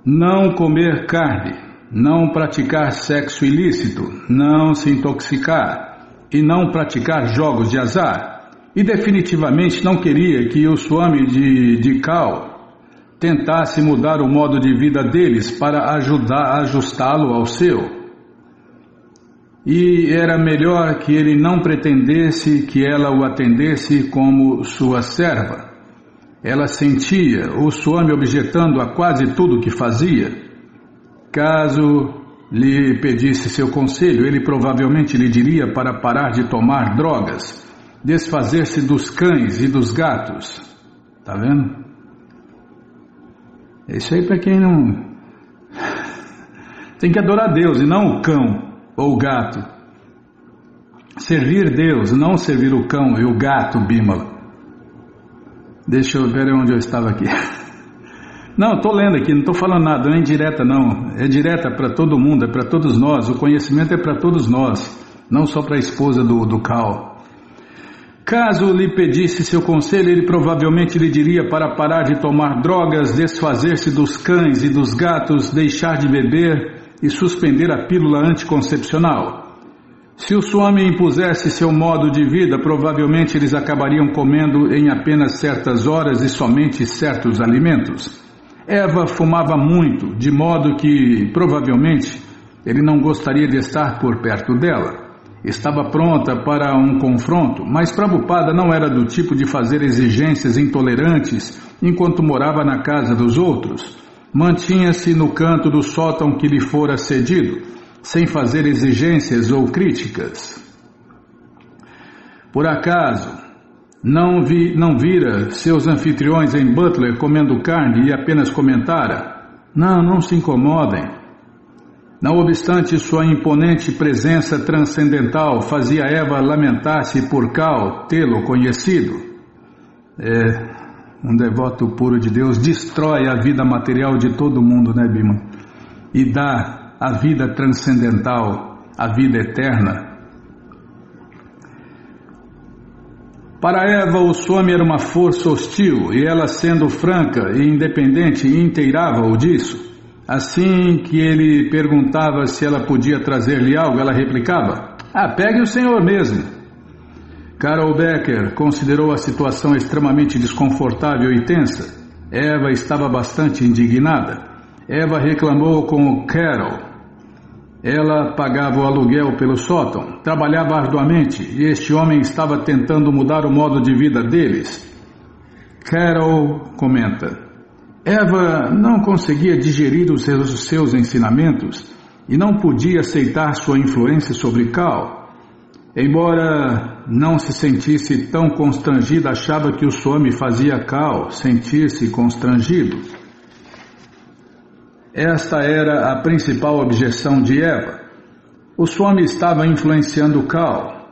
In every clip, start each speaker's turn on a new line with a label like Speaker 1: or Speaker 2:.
Speaker 1: não comer carne, não praticar sexo ilícito, não se intoxicar e não praticar jogos de azar. E definitivamente não queria que o Swami de Kal tentasse mudar o modo de vida deles para ajustá-lo ao seu. E era melhor que ele não pretendesse que ela o atendesse como sua serva. Ela sentia o Swami objetando a quase tudo que fazia. Caso lhe pedisse seu conselho, ele provavelmente lhe diria para parar de tomar drogas, desfazer-se dos cães e dos gatos. Tá vendo? Isso aí para quem não... Tem que adorar Deus e não o cão ou o gato. Servir Deus, não servir o cão e o gato, Bimala. Deixa eu ver onde eu estava aqui. Não, estou lendo aqui, não estou falando nada, não é indireta não. É direta para todo mundo, é para todos nós. O conhecimento é para todos nós, não só para a esposa do Kal. Caso lhe pedisse seu conselho, ele provavelmente lhe diria para parar de tomar drogas, desfazer-se dos cães e dos gatos, deixar de beber e suspender a pílula anticoncepcional. Se o Swami impusesse seu modo de vida, provavelmente eles acabariam comendo em apenas certas horas e somente certos alimentos. Eva fumava muito, de modo que, provavelmente, ele não gostaria de estar por perto dela. Estava pronta para um confronto, mas Prabhupada não era do tipo de fazer exigências intolerantes enquanto morava na casa dos outros. Mantinha-se no canto do sótão que lhe fora cedido, sem fazer exigências ou críticas. Por acaso, não vira seus anfitriões em Butler comendo carne e apenas comentara: não se incomodem. Não obstante sua imponente presença transcendental, fazia Eva lamentar-se por Kal tê-lo conhecido. Um devoto puro de Deus destrói a vida material de todo mundo, né, Bima? E dá a vida transcendental, a vida eterna. Para Eva, o Swami era uma força hostil, e ela, sendo franca e independente, inteirava-o disso. Assim que ele perguntava se ela podia trazer-lhe algo, ela replicava: pegue o senhor mesmo. Carol Becker considerou a situação extremamente desconfortável e tensa. Eva estava bastante indignada. Eva reclamou com Carol. Ela pagava o aluguel pelo sótão, trabalhava arduamente e este homem estava tentando mudar o modo de vida deles. Carol comenta: Eva não conseguia digerir os seus ensinamentos e não podia aceitar sua influência sobre Kal. Embora não se sentisse tão constrangida, achava que o Swami fazia Kal sentir-se constrangido. Esta era a principal objeção de Eva. O Swami estava influenciando Kal.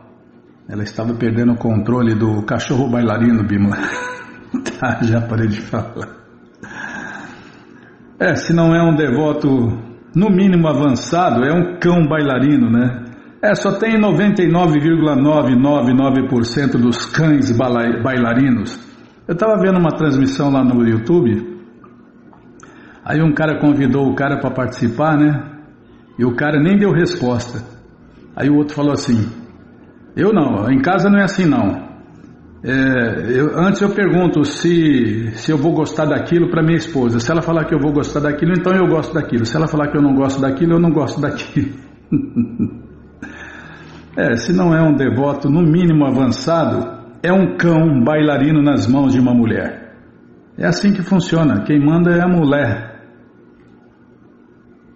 Speaker 1: Ela estava perdendo o controle do cachorro bailarino, Bimala. Tá, já parei de falar. Se não é um devoto, no mínimo avançado, é um cão bailarino, né? Só tem 99,999% dos cães bailarinos. Eu estava vendo uma transmissão lá no YouTube. Aí um cara convidou o cara para participar, né? E o cara nem deu resposta. Aí o outro falou assim: eu não, em casa não é assim não. Antes eu pergunto se eu vou gostar daquilo para minha esposa. Se ela falar que eu vou gostar daquilo, então eu gosto daquilo. Se ela falar que eu não gosto daquilo, eu não gosto daquilo. Se não é um devoto no mínimo avançado, é um cão bailarino nas mãos de uma mulher. É assim que funciona. Quem manda é a mulher.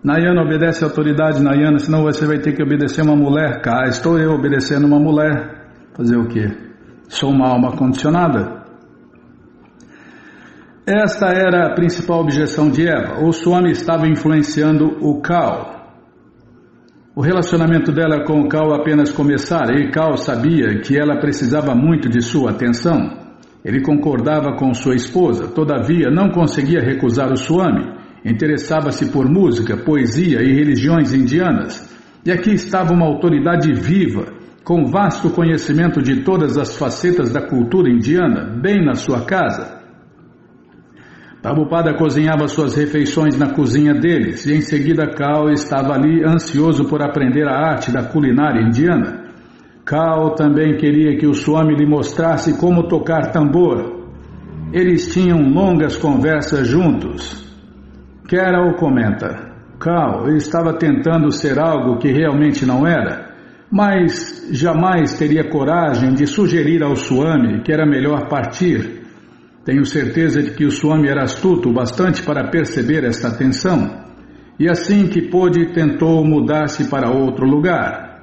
Speaker 1: Nayana, obedece a autoridade, Nayana, senão você vai ter que obedecer uma mulher. Cá estou eu obedecendo uma mulher. Fazer o quê? Sou uma alma condicionada. Esta era a principal objeção de Eva. O Swami estava influenciando o Kal. O relacionamento dela com o Kal apenas começara e Kal sabia que ela precisava muito de sua atenção. Ele concordava com sua esposa, todavia não conseguia recusar o Swami. Interessava-se por música, poesia e religiões indianas. E aqui estava uma autoridade viva, com vasto conhecimento de todas as facetas da cultura indiana, bem na sua casa. Prabhupada cozinhava suas refeições na cozinha deles e em seguida Cal estava ali ansioso por aprender a arte da culinária indiana. Cal também queria que o Swami lhe mostrasse como tocar tambor. Eles tinham longas conversas juntos. Carol comenta: Cal estava tentando ser algo que realmente não era, mas jamais teria coragem de sugerir ao Swami que era melhor partir. Tenho certeza de que o Swami era astuto o bastante para perceber esta tensão, e assim que pôde tentou mudar-se para outro lugar.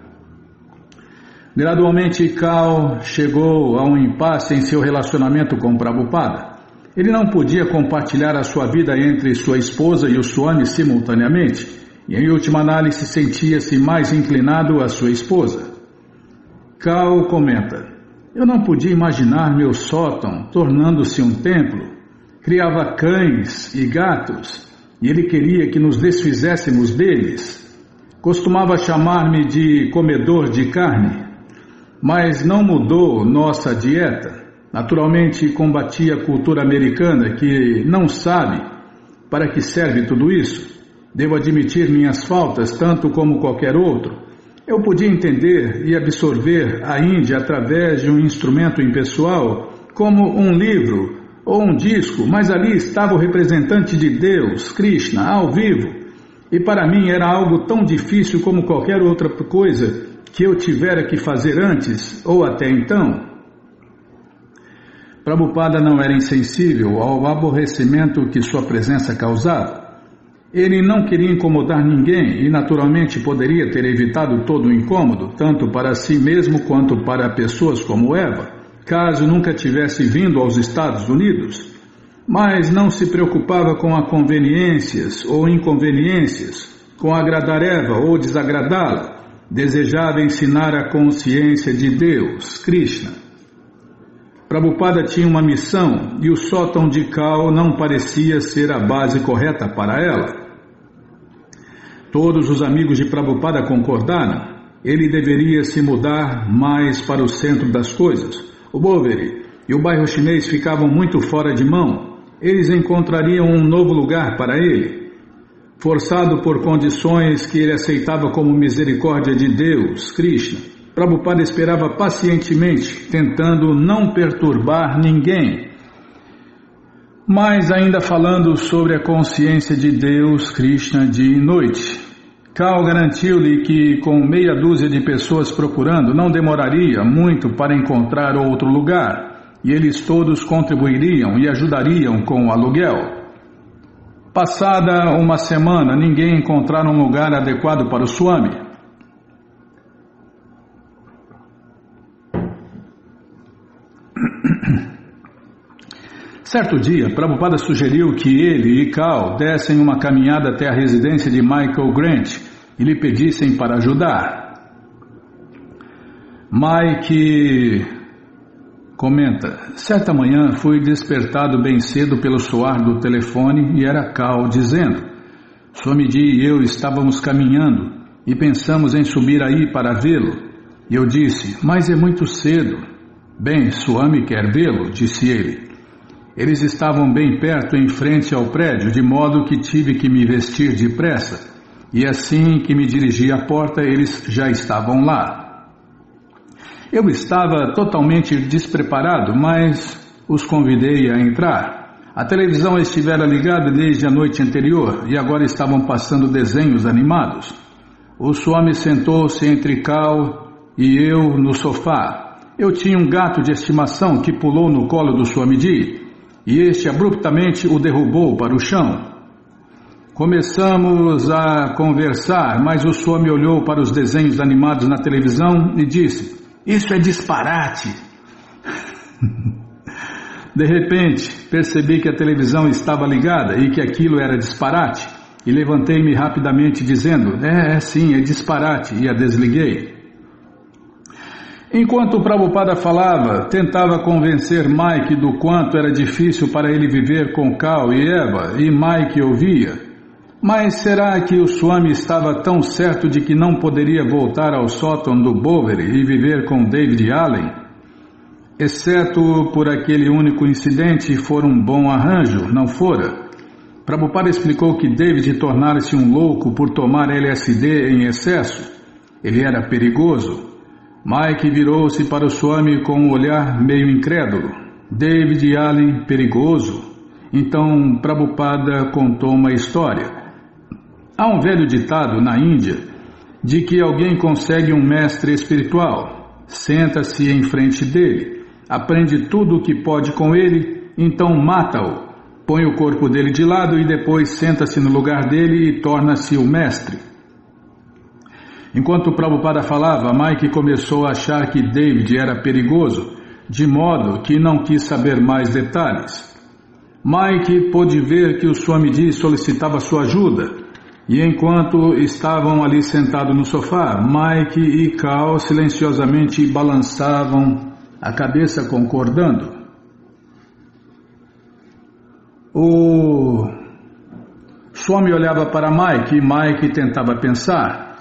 Speaker 1: Gradualmente Cal chegou a um impasse em seu relacionamento com Prabhupada. Ele não podia compartilhar a sua vida entre sua esposa e o Swami simultaneamente, e em última análise sentia-se mais inclinado à sua esposa. Cal comenta: eu não podia imaginar meu sótão tornando-se um templo. Criava cães e gatos, e ele queria que nos desfizéssemos deles. Costumava chamar-me de comedor de carne, mas não mudou nossa dieta. Naturalmente combatia a cultura americana que não sabe para que serve tudo isso. Devo admitir minhas faltas tanto como qualquer outro. Eu podia entender e absorver a Índia através de um instrumento impessoal, como um livro ou um disco, mas ali estava o representante de Deus, Krishna, ao vivo, e para mim era algo tão difícil como qualquer outra coisa que eu tivera que fazer antes ou até então. Prabhupada não era insensível ao aborrecimento que sua presença causava. Ele não queria incomodar ninguém e naturalmente poderia ter evitado todo o incômodo, tanto para si mesmo quanto para pessoas como Eva, caso nunca tivesse vindo aos Estados Unidos. Mas não se preocupava com as conveniências ou inconveniências, com agradar Eva ou desagradá-la. Desejava ensinar a consciência de Deus, Krishna. Prabhupada tinha uma missão e o sótão de Cal não parecia ser a base correta para ela. Todos os amigos de Prabhupada concordaram. Ele deveria se mudar mais para o centro das coisas. O Boveri e o bairro chinês ficavam muito fora de mão. Eles encontrariam um novo lugar para ele. Forçado por condições que ele aceitava como misericórdia de Deus, Krishna, Prabhupada esperava pacientemente, tentando não perturbar ninguém. Mas ainda falando sobre a consciência de Deus, Krishna, de noite, Cal garantiu-lhe que com meia dúzia de pessoas procurando não demoraria muito para encontrar outro lugar, e eles todos contribuiriam e ajudariam com o aluguel. Passada uma semana, ninguém encontrara um lugar adequado para o Swami. Certo dia, Prabhupada sugeriu que ele e Cal dessem uma caminhada até a residência de Michael Grant e lhe pedissem para ajudar. Mike comenta: certa manhã fui despertado bem cedo pelo soar do telefone e era Cal dizendo: Swamiji e eu estávamos caminhando e pensamos em subir aí para vê-lo. E eu disse: mas é muito cedo. Bem, Swami quer vê-lo, disse ele. Eles estavam bem perto em frente ao prédio, de modo que tive que me vestir depressa. E assim que me dirigi à porta, eles já estavam lá. Eu estava totalmente despreparado, mas os convidei a entrar. A televisão estivera ligada desde a noite anterior e agora estavam passando desenhos animados. O Swami sentou-se entre Cal e eu no sofá. Eu tinha um gato de estimação que pulou no colo do Swamiji e este abruptamente o derrubou para o chão. Começamos a conversar, mas o Swami olhou para os desenhos animados na televisão e disse: isso é disparate. De repente, percebi que a televisão estava ligada e que aquilo era disparate, e levantei-me rapidamente dizendo: sim, é disparate, e a desliguei. Enquanto o Prabhupada falava, tentava convencer Mike do quanto era difícil para ele viver com Cal e Eva, e Mike ouvia. Mas será que o Swami estava tão certo de que não poderia voltar ao sótão do Boveri e viver com David Allen? exceto por aquele único incidente, fora um bom arranjo, não fora? Prabhupada explicou que David tornara-se um louco por tomar LSD em excesso. Ele era perigoso. Mike virou-se para o Swami com um olhar meio incrédulo. David Allen, perigoso? Então Prabhupada contou uma história. Há um velho ditado na Índia de que alguém consegue um mestre espiritual, senta-se em frente dele, aprende tudo o que pode com ele, então mata-o, põe o corpo dele de lado e depois senta-se no lugar dele e torna-se o mestre. Enquanto Prabhupada falava, Mike começou a achar que David era perigoso, de modo que não quis saber mais detalhes. Mike pôde ver que o Swamiji solicitava sua ajuda, e enquanto estavam ali sentados no sofá, Mike e Cal silenciosamente balançavam a cabeça concordando. O Swami olhava para Mike e Mike tentava pensar.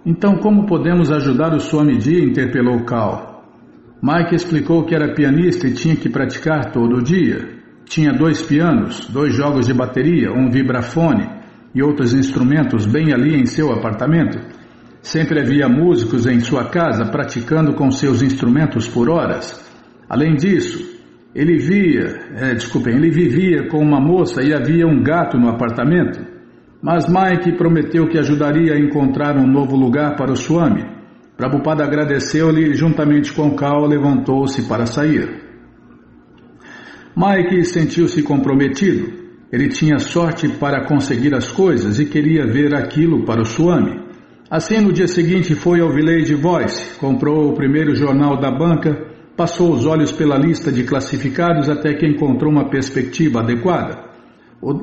Speaker 1: Então como podemos ajudar o Swamiji? Interpelou Cal. Mike explicou que era pianista e tinha que praticar todo dia. Tinha 2 pianos, 2 jogos de bateria, um vibrafone e outros instrumentos bem ali em seu apartamento. Sempre havia músicos em sua casa praticando com seus instrumentos por horas. Além disso, ele vivia com uma moça e havia um gato no apartamento. Mas Mike prometeu que ajudaria a encontrar um novo lugar para o Swami. Prabhupada agradeceu-lhe e juntamente com Cal levantou-se para sair. Mike sentiu-se comprometido. Ele tinha sorte para conseguir as coisas e queria ver aquilo para o Swami. Assim, no dia seguinte foi ao Village Voice, comprou o primeiro jornal da banca, passou os olhos pela lista de classificados até que encontrou uma perspectiva adequada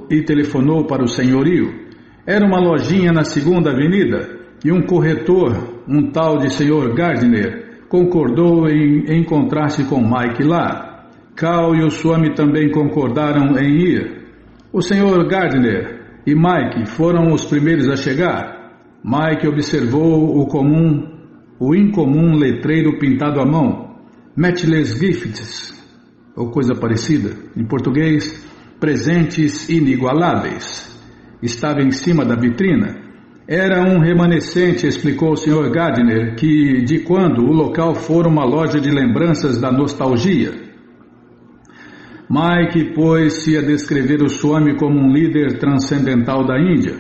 Speaker 1: e telefonou para o senhorio. Era uma lojinha na 2ª Avenida e um corretor, um tal de Sr. Gardner, concordou em encontrar-se com Mike lá. Cal e o Swami também concordaram em ir. O Sr. Gardner e Mike foram os primeiros a chegar. Mike observou o incomum letreiro pintado à mão, Matchless Gifts, ou coisa parecida, em português, presentes inigualáveis. Estava em cima da vitrina. Era um remanescente, explicou o Sr. Gardner, que de quando o local fora uma loja de lembranças da nostalgia. Mike pôs-se a descrever o Swami como um líder transcendental da Índia,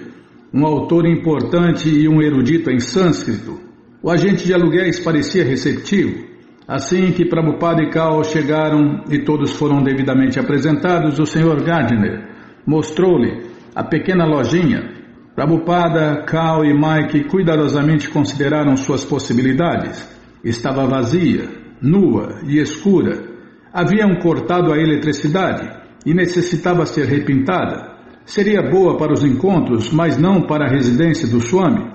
Speaker 1: um autor importante e um erudito em sânscrito. O agente de aluguéis parecia receptivo. Assim que Prabhupada e Cal chegaram e todos foram devidamente apresentados, o Sr. Gardner mostrou-lhe a pequena lojinha. Prabhupada, Cal e Mike cuidadosamente consideraram suas possibilidades. Estava vazia, nua e escura. Haviam cortado a eletricidade e necessitava ser repintada. Seria boa para os encontros, mas não para a residência do Swami.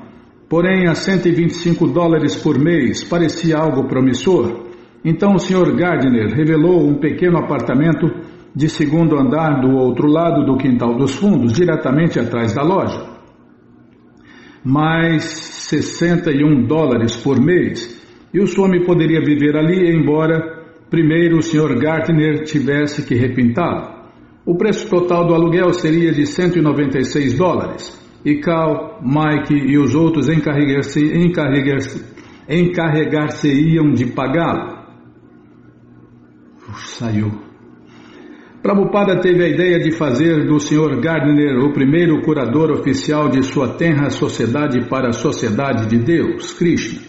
Speaker 1: Porém, a $125 por mês parecia algo promissor. Então o Sr. Gardner revelou um pequeno apartamento de 2º andar do outro lado do quintal dos fundos, diretamente atrás da loja. Mais $61 por mês. E o Swami poderia viver ali, embora primeiro o Sr. Gardner tivesse que repintá-lo. O preço total do aluguel seria de $196, e Cal, Mike e os outros encarregar-se-iam de pagá-lo. Saiu. Prabhupada teve a ideia de fazer do Sr. Gardner o primeiro curador oficial de sua tenra sociedade para a Sociedade de Deus, Krishna.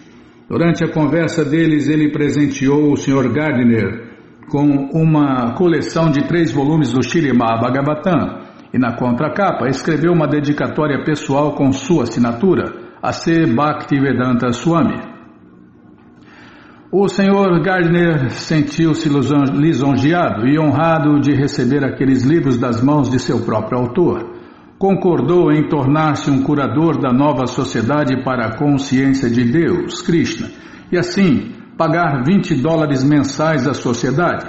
Speaker 1: Durante a conversa deles, ele presenteou o Sr. Gardner com uma coleção de 3 volumes do Śrīmad Bhagavatam e na contracapa escreveu uma dedicatória pessoal com sua assinatura, a C. Bhaktivedanta Swami. O Sr. Gardner sentiu-se lisonjeado e honrado de receber aqueles livros das mãos de seu próprio autor. Concordou em tornar-se um curador da nova sociedade para a consciência de Deus, Krishna, e assim pagar $20 mensais à sociedade.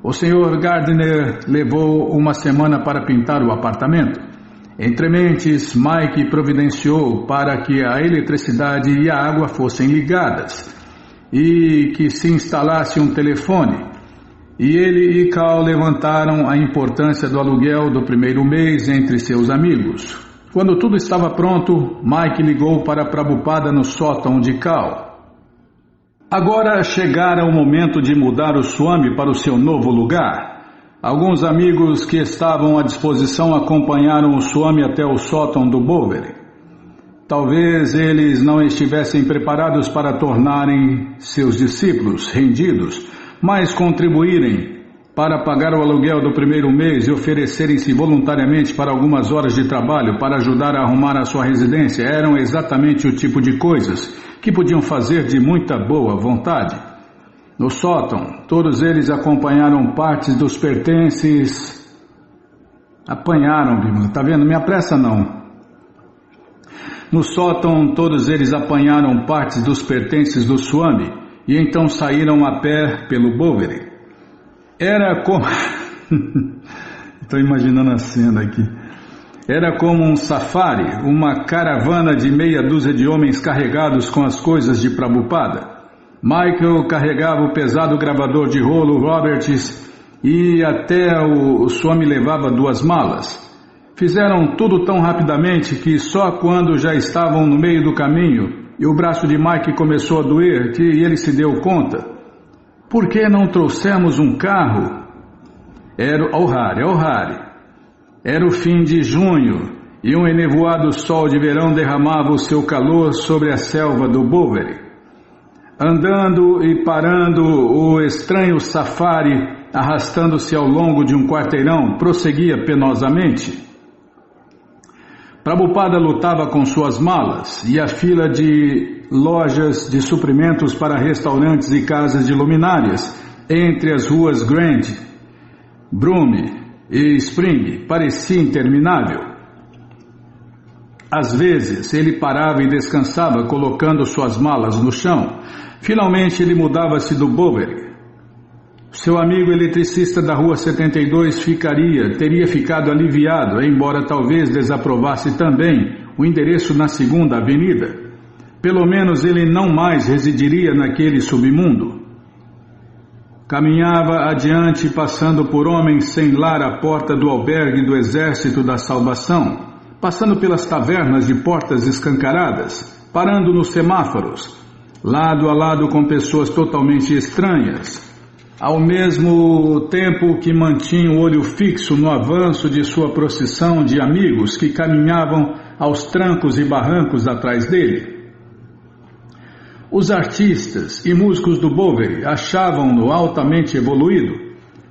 Speaker 1: O Sr. Gardner levou uma semana para pintar o apartamento. Entre mentes, Mike providenciou para que a eletricidade e a água fossem ligadas e que se instalasse um telefone. e ele e Cal levantaram a importância do aluguel do primeiro mês entre seus amigos. Quando tudo estava pronto, Mike ligou para Prabhupada no sótão de Cal. Agora chegara o momento de mudar o Swami para o seu novo lugar. Alguns amigos que estavam à disposição acompanharam o Swami até o sótão do Boveri. Talvez eles não estivessem preparados para tornarem seus discípulos rendidos, mas contribuírem para pagar o aluguel do primeiro mês e oferecerem-se voluntariamente para algumas horas de trabalho para ajudar a arrumar a sua residência eram exatamente o tipo de coisas que podiam fazer de muita boa vontade. No sótão, todos eles acompanharam partes dos pertences... Apanharam, Bimala, tá vendo? Me apressa não. No sótão, todos eles apanharam partes dos pertences do Swami e então saíram a pé pelo Boveri. Era como... Estou imaginando a cena aqui. Era como um safari, uma caravana de meia dúzia de homens carregados com as coisas de Prabhupada. Michael carregava o pesado gravador de rolo Roberts e até o Swami levava 2 malas. Fizeram tudo tão rapidamente que só quando já estavam no meio do caminho e o braço de Mike começou a doer que ele se deu conta. Por que não trouxemos um carro? Era o Hari. Era o fim de junho e um enevoado sol de verão derramava o seu calor sobre a selva do Boveri. Andando e parando, o estranho safari, arrastando-se ao longo de um quarteirão, prosseguia penosamente. Prabhupada lutava com suas malas e a fila de lojas de suprimentos para restaurantes e casas de luminárias entre as ruas Grand, Broome e Spring parecia interminável. Às vezes ele parava e descansava colocando suas malas no chão. Finalmente ele mudava-se do Boveri. Seu amigo eletricista da rua 72 teria ficado aliviado, embora talvez desaprovasse também o endereço na 2ª Avenida. Pelo menos ele não mais residiria naquele submundo. Caminhava adiante, passando por homens sem lar à porta do albergue do Exército da Salvação, passando pelas tavernas de portas escancaradas, parando nos semáforos, lado a lado com pessoas totalmente estranhas, ao mesmo tempo que mantinha o olho fixo no avanço de sua procissão de amigos que caminhavam aos trancos e barrancos atrás dele. Os artistas e músicos do Boveri achavam-no altamente evoluído,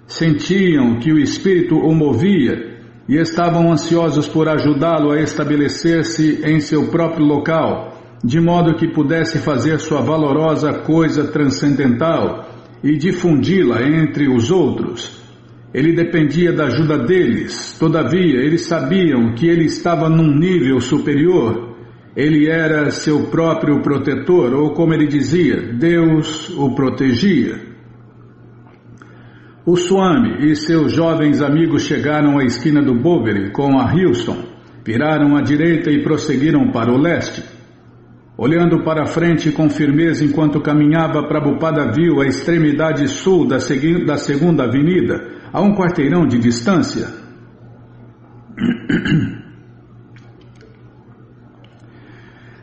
Speaker 1: sentiam que o espírito o movia e estavam ansiosos por ajudá-lo a estabelecer-se em seu próprio local, de modo que pudesse fazer sua valorosa coisa transcendental e difundi-la entre os outros. Ele dependia da ajuda deles, todavia eles sabiam que ele estava num nível superior. Ele era seu próprio protetor, ou como ele dizia, Deus o protegia. O Swami e seus jovens amigos chegaram à esquina do Boveri com a Houston, viraram à direita e prosseguiram para o leste. Olhando para frente com firmeza enquanto caminhava, Prabhupada viu a extremidade sul da 2ª Avenida, a um quarteirão de distância.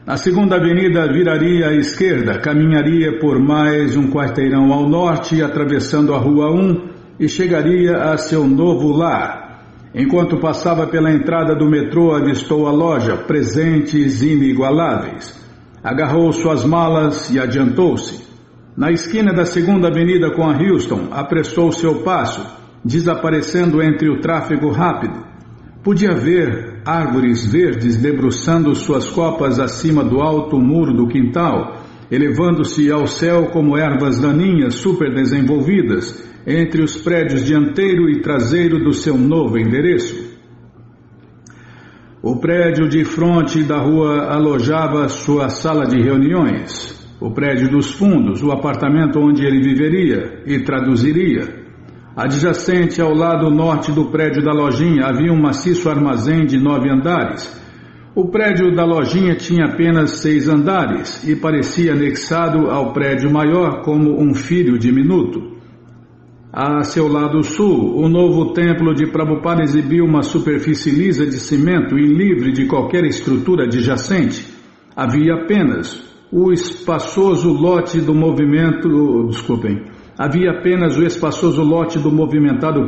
Speaker 1: Na 2ª Avenida viraria à esquerda, caminharia por mais um quarteirão ao norte, atravessando a Rua 1 e chegaria a seu novo lar. Enquanto passava pela entrada do metrô, avistou a loja Presentes Inigualáveis. Agarrou suas malas e adiantou-se. Na esquina da 2ª Avenida com a Houston, apressou seu passo, desaparecendo entre o tráfego rápido. Podia ver árvores verdes debruçando suas copas acima do alto muro do quintal, elevando-se ao céu como ervas daninhas superdesenvolvidas entre os prédios dianteiro e traseiro do seu novo endereço. O prédio de fronte da rua alojava sua sala de reuniões. O prédio dos fundos, o apartamento onde ele viveria e traduziria. Adjacente ao lado norte do prédio da lojinha havia um maciço armazém de 9 andares. O prédio da lojinha tinha apenas 6 andares e parecia anexado ao prédio maior como um filho diminuto. A seu lado sul, o novo templo de Prabhupada exibia uma superfície lisa de cimento e livre de qualquer estrutura adjacente. Havia apenas o espaçoso lote do movimentado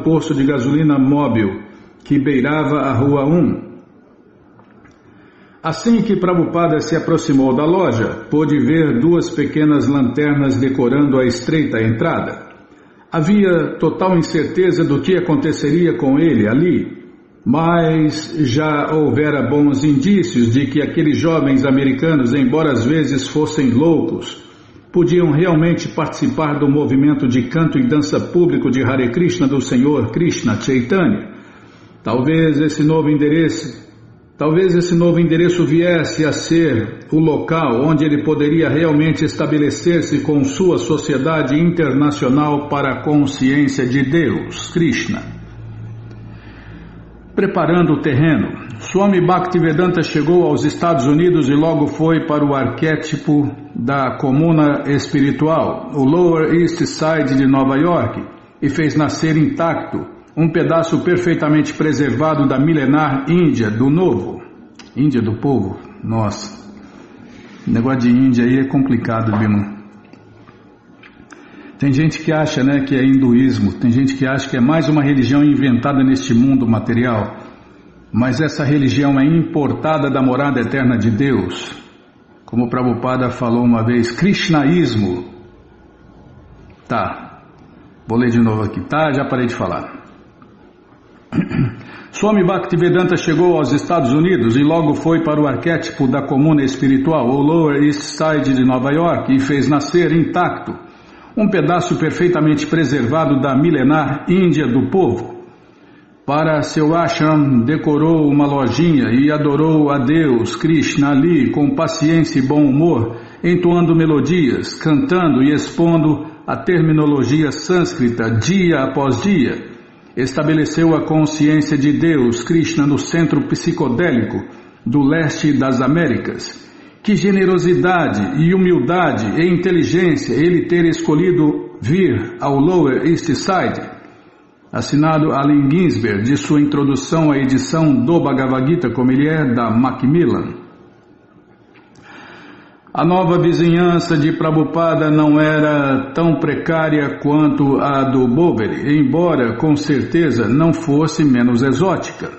Speaker 1: posto de gasolina móvel, que beirava a Rua 1. Assim que Prabhupada se aproximou da loja, pôde ver duas pequenas lanternas decorando a estreita entrada. Havia total incerteza do que aconteceria com ele ali, mas já houvera bons indícios de que aqueles jovens americanos, embora às vezes fossem loucos, podiam realmente participar do movimento de canto e dança público de Hare Krishna do Senhor Krishna Chaitanya. Talvez esse novo endereço viesse a ser o local onde ele poderia realmente estabelecer-se com sua sociedade internacional para a consciência de Deus, Krishna. Preparando o terreno, Swami Bhaktivedanta chegou aos Estados Unidos e logo foi para o arquétipo da comuna espiritual, o Lower East Side de Nova York, e fez nascer intacto um pedaço perfeitamente preservado da milenar Índia do Novo. Índia do povo? Nossa, o negócio de Índia aí é complicado, Bima. Tem gente que acha, que é hinduísmo, tem gente que acha que é mais uma religião inventada neste mundo material, mas essa religião é importada da morada eterna de Deus. Como o Prabhupada falou uma vez, Krishnaísmo. Tá, vou ler de novo aqui, tá? Já parei de falar. Swami Bhaktivedanta chegou aos Estados Unidos e logo foi para o arquétipo da comuna espiritual, o Lower East Side de Nova York, e fez nascer intacto um pedaço perfeitamente preservado da milenar Índia do povo. Para seu ashram, decorou uma lojinha e adorou a Deus, Krishna, ali, com paciência e bom humor, entoando melodias, cantando e expondo a terminologia sânscrita dia após dia. Estabeleceu a consciência de Deus, Krishna, no centro psicodélico do leste das Américas. Que generosidade e humildade e inteligência ele ter escolhido vir ao Lower East Side. Assinado Allen Ginsberg, de sua introdução à edição do Bhagavad Gita, como ele é, da Macmillan. A nova vizinhança de Prabhupada não era tão precária quanto a do Boveri, embora com certeza não fosse menos exótica.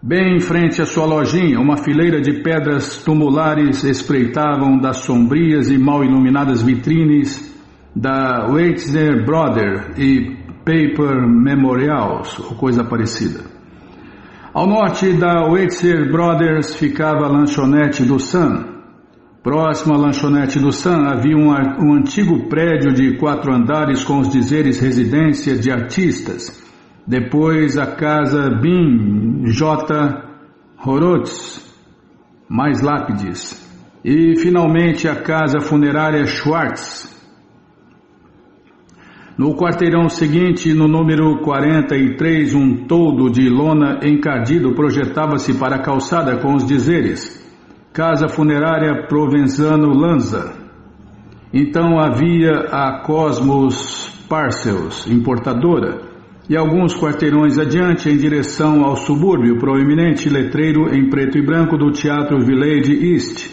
Speaker 1: Bem em frente à sua lojinha, uma fileira de pedras tumulares espreitavam das sombrias e mal iluminadas vitrines da Weitzner Brother e Paper Memorials, ou coisa parecida. Ao norte da Weitzner Brothers ficava a lanchonete do Sun. Próximo à lanchonete do Sun havia um antigo prédio de 4 andares com os dizeres residência de artistas. Depois a casa Bin J. Horowitz, mais lápides. E finalmente a casa funerária Schwartz. No quarteirão seguinte, no número 43, um toldo de lona encardido projetava-se para a calçada com os dizeres Casa Funerária Provenzano Lanza. Então havia a Cosmos Parcels, importadora, e alguns quarteirões adiante, em direção ao subúrbio, proeminente letreiro em preto e branco do Teatro Village East.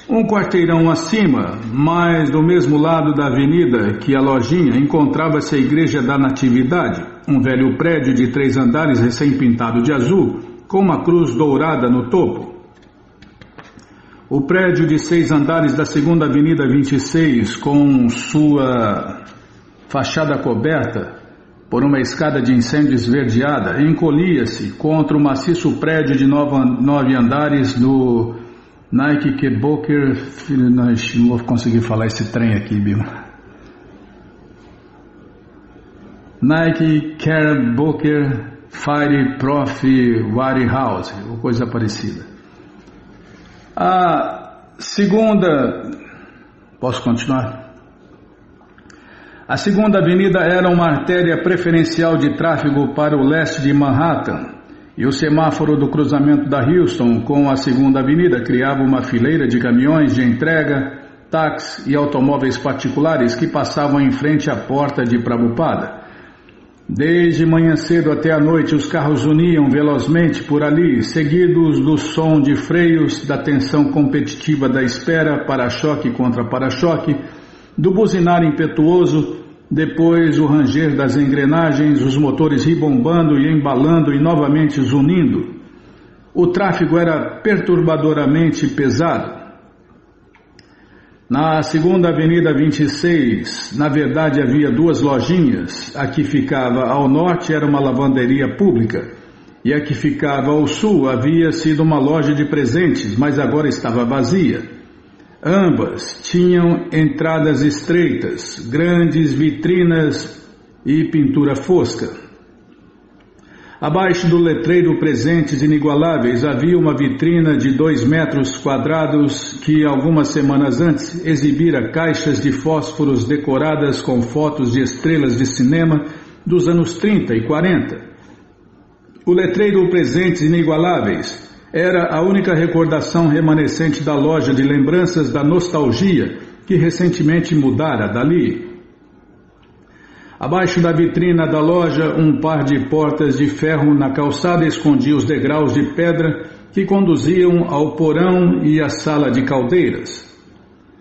Speaker 1: Um quarteirão acima, mais do mesmo lado da avenida que a lojinha, encontrava-se a Igreja da Natividade, um velho prédio de 3 andares recém-pintado de azul, com uma cruz dourada no topo. O prédio de 6 andares da 2ª Avenida 26, com sua fachada coberta por uma escada de incêndio esverdeada, encolhia-se contra o maciço prédio de 9 andares do Nike Knickerbocker. Não vou conseguir falar esse trem aqui, Bill. Nike Knickerbocker Fire Prof Warehouse, ou coisa parecida. A segunda... Posso continuar? A 2ª Avenida era uma artéria preferencial de tráfego para o leste de Manhattan, e o semáforo do cruzamento da Houston com a 2ª Avenida criava uma fileira de caminhões de entrega táxis e automóveis particulares que passavam em frente à porta de Prabhupada. Desde manhã cedo até a noite, os carros uniam velozmente por ali, seguidos do som de freios, da tensão competitiva da espera, para-choque contra para-choque, do buzinar impetuoso, depois o ranger das engrenagens, os motores ribombando e embalando e novamente zunindo. O tráfego era perturbadoramente pesado. Na segunda Avenida 26, na verdade havia duas lojinhas. A que ficava ao norte era uma lavanderia pública e a que ficava ao sul havia sido uma loja de presentes, mas agora estava vazia. Ambas tinham entradas estreitas, grandes vitrinas e pintura fosca. Abaixo do letreiro Presentes Inigualáveis havia uma vitrina de 2 metros quadrados que algumas semanas antes exibira caixas de fósforos decoradas com fotos de estrelas de cinema dos anos 30 e 40. O letreiro Presentes Inigualáveis era a única recordação remanescente da loja de lembranças da nostalgia que recentemente mudara dali. Abaixo da vitrina da loja, um par de portas de ferro na calçada escondia os degraus de pedra que conduziam ao porão e à sala de caldeiras.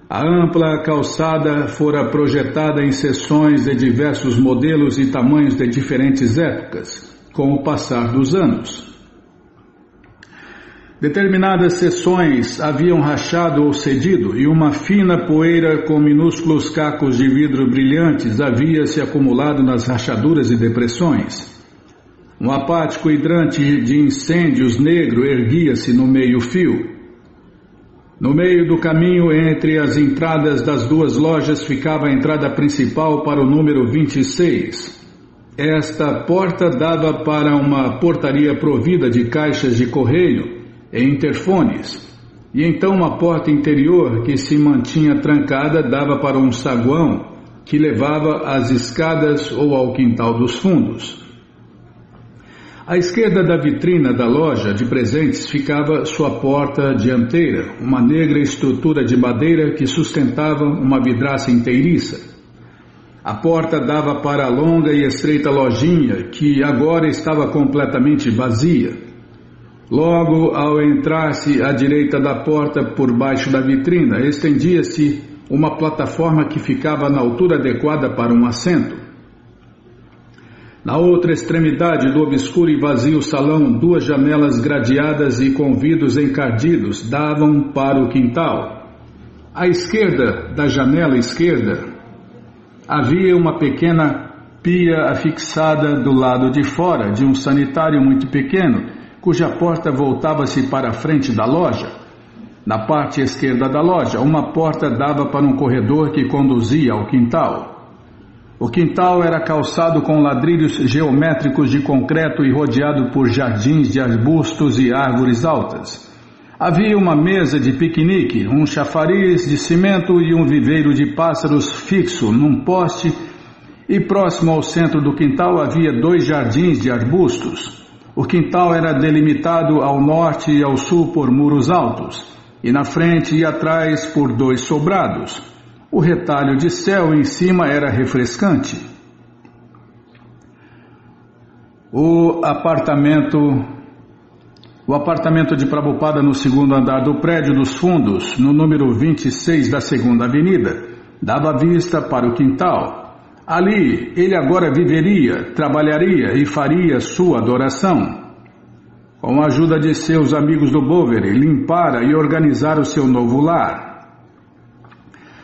Speaker 1: A ampla calçada fora projetada em seções de diversos modelos e tamanhos de diferentes épocas, com o passar dos anos. Determinadas seções haviam rachado ou cedido e uma fina poeira com minúsculos cacos de vidro brilhantes havia se acumulado nas rachaduras e depressões. Um apático hidrante de incêndios negro erguia-se no meio-fio. No meio do caminho entre as entradas das duas lojas ficava a entrada principal para o número 26. Esta porta dava para uma portaria provida de caixas de correio e interfones, e então uma porta interior que se mantinha trancada dava para um saguão que levava às escadas ou ao quintal dos fundos. À esquerda da vitrina da loja de presentes ficava sua porta dianteira, uma negra estrutura de madeira que sustentava uma vidraça inteiriça. A porta dava para a longa e estreita lojinha que agora estava completamente vazia. Logo ao entrar-se à direita da porta, por baixo da vitrina, estendia-se uma plataforma que ficava na altura adequada para um assento. Na outra extremidade do obscuro e vazio salão, 2 janelas gradeadas e com vidros encardidos davam para o quintal. À esquerda da janela esquerda havia uma pequena pia afixada do lado de fora de um sanitário muito pequeno, cuja porta voltava-se para a frente da loja. Na parte esquerda da loja, uma porta dava para um corredor que conduzia ao quintal. O quintal era calçado com ladrilhos geométricos de concreto e rodeado por jardins de arbustos e árvores altas. Havia uma mesa de piquenique, um chafariz de cimento e um viveiro de pássaros fixo num poste, e próximo ao centro do quintal havia 2 jardins de arbustos. O quintal era delimitado ao norte e ao sul por muros altos, e na frente e atrás por 2 sobrados. O retalho de céu em cima era refrescante. O apartamento de Prabhupada no 2º andar do prédio dos fundos, no número 26 da 2ª Avenida, dava vista para o quintal. Ali ele agora viveria, trabalharia e faria sua adoração. Com a ajuda de seus amigos do Boveri, limpara e organizara o seu novo lar.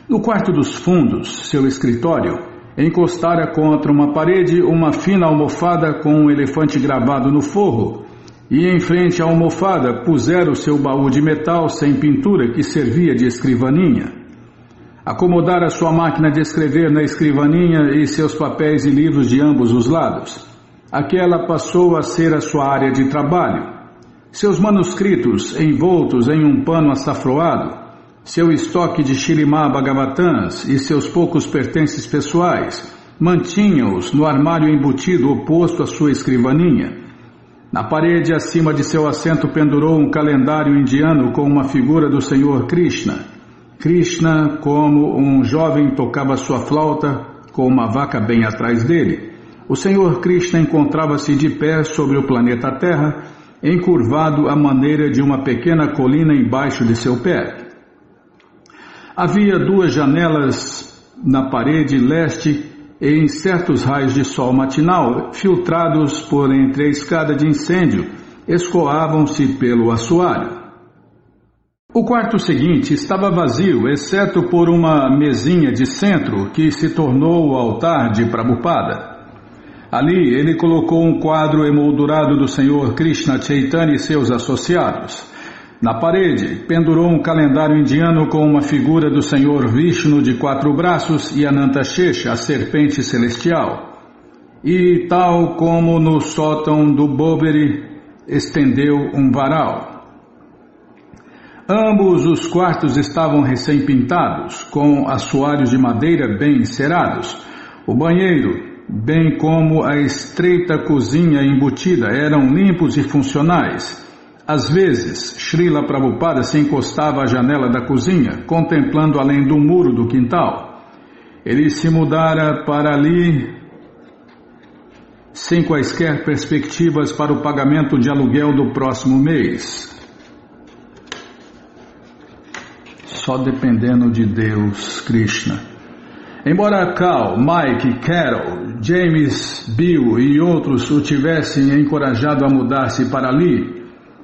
Speaker 1: No quarto dos fundos, seu escritório, encostara contra uma parede uma fina almofada com um elefante gravado no forro, e em frente à almofada pusera o seu baú de metal sem pintura que servia de escrivaninha. Acomodara sua máquina de escrever na escrivaninha e seus papéis e livros de ambos os lados. Aquela passou a ser a sua área de trabalho. Seus manuscritos envoltos em um pano açafroado, seu estoque de Shirimá Bhagavatans e seus poucos pertences pessoais mantinham-os no armário embutido oposto à sua escrivaninha. Na parede acima de seu assento pendurou um calendário indiano com uma figura do Senhor Krishna. Krishna, como um jovem tocava sua flauta com uma vaca bem atrás dele. O Senhor Krishna encontrava-se de pé sobre o planeta Terra, encurvado à maneira de uma pequena colina embaixo de seu pé. Havia 2 janelas na parede leste e em certos raios de sol matinal, filtrados por entre a escada de incêndio, escoavam-se pelo assoalho. O quarto seguinte estava vazio, exceto por uma mesinha de centro que se tornou o altar de Prabhupada. Ali ele colocou um quadro emoldurado do Senhor Krishna Chaitanya e seus associados. Na parede, pendurou um calendário indiano com uma figura do Senhor Vishnu de 4 braços e Anantashesha, a serpente celestial. E, tal como no sótão do Boveri, estendeu um varal. Ambos os quartos estavam recém-pintados, com assoalhos de madeira bem encerados. O banheiro, bem como a estreita cozinha embutida, eram limpos e funcionais. Às vezes, Srila Prabhupada se encostava à janela da cozinha, contemplando além do muro do quintal. Ele se mudara para ali sem quaisquer perspectivas para o pagamento de aluguel do próximo mês. Só dependendo de Deus, Krishna. Embora Cal, Mike, Carol, James, Bill e outros o tivessem encorajado a mudar-se para ali,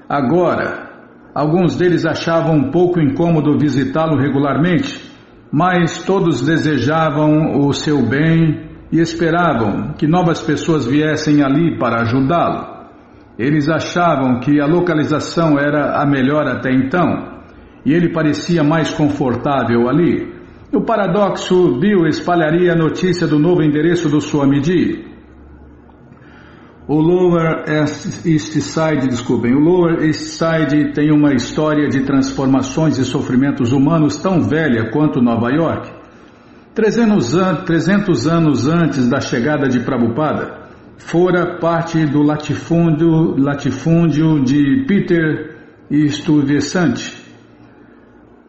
Speaker 1: agora, alguns deles achavam um pouco incômodo visitá-lo regularmente, mas todos desejavam o seu bem e esperavam que novas pessoas viessem ali para ajudá-lo. Eles achavam que a localização era a melhor até então, e ele parecia mais confortável ali. No paradoxo, Bill espalharia a notícia do novo endereço do Swamiji. O Lower East Side tem uma história de transformações e sofrimentos humanos tão velha quanto Nova York. 300 anos antes da chegada de Prabhupada, fora parte do latifúndio de Peter Stuyvesant.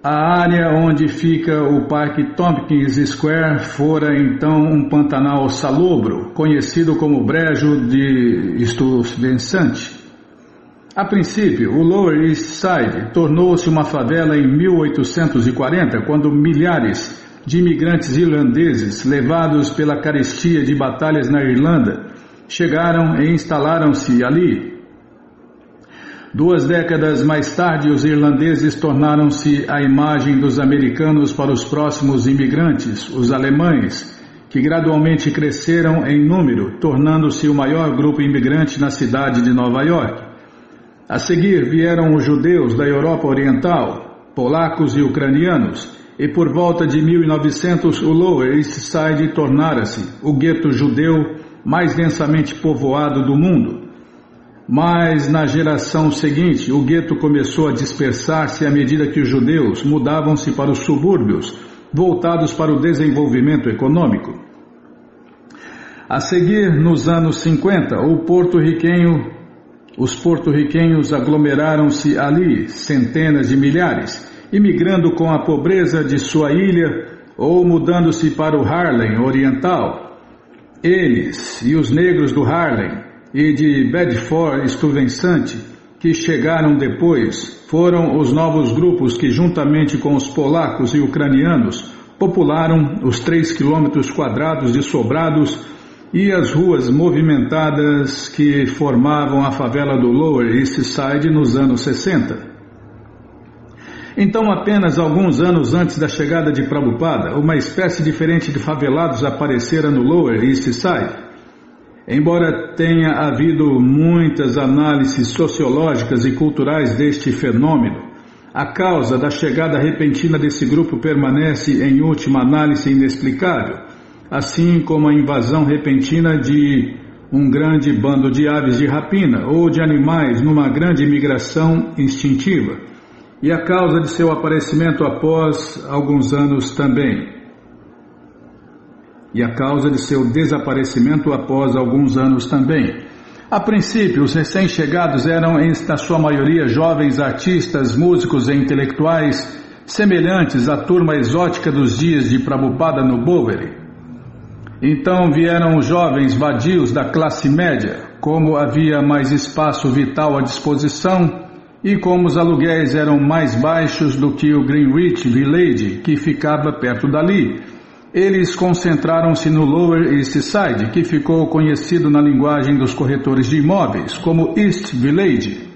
Speaker 1: A área onde fica o Parque Tompkins Square fora então um pantanal salobro, conhecido como Brejo de Stuyvesant. A princípio, o Lower East Side tornou-se uma favela em 1840, quando milhares de imigrantes irlandeses, levados pela carestia de batalhas na Irlanda, chegaram e instalaram-se ali. 2 décadas mais tarde, os irlandeses tornaram-se a imagem dos americanos para os próximos imigrantes, os alemães, que gradualmente cresceram em número, tornando-se o maior grupo imigrante na cidade de Nova York. A seguir vieram os judeus da Europa Oriental, polacos e ucranianos, e por volta de 1900 o Lower East Side tornara-se o gueto judeu mais densamente povoado do mundo. Mas na geração seguinte, o gueto começou a dispersar-se à medida que os judeus mudavam-se para os subúrbios, voltados para o desenvolvimento econômico. A seguir, nos anos 50, os porto-riquenhos aglomeraram-se ali, centenas de milhares, imigrando com a pobreza de sua ilha ou mudando-se para o Harlem Oriental. Eles e os negros do Harlem e de Bedford Stuyvesant, que chegaram depois, foram os novos grupos que, juntamente com os polacos e ucranianos, popularam os 3 quilômetros quadrados de sobrados e as ruas movimentadas que formavam a favela do Lower East Side nos anos 60. Então, apenas alguns anos antes da chegada de Prabhupada, uma espécie diferente de favelados aparecera no Lower East Side. Embora tenha havido muitas análises sociológicas e culturais deste fenômeno, a causa da chegada repentina desse grupo permanece, em última análise, inexplicável, assim como a invasão repentina de um grande bando de aves de rapina ou de animais numa grande migração instintiva, e a causa de seu aparecimento após alguns anos também. E a causa de seu desaparecimento após alguns anos também. A princípio, os recém-chegados eram, na sua maioria, jovens artistas, músicos e intelectuais, semelhantes à turma exótica dos dias de Prabhupada no Bowery. Então vieram os jovens vadios da classe média, como havia mais espaço vital à disposição e como os aluguéis eram mais baixos do que o Greenwich Village, que ficava perto dali. Eles concentraram-se no Lower East Side, que ficou conhecido na linguagem dos corretores de imóveis como East Village.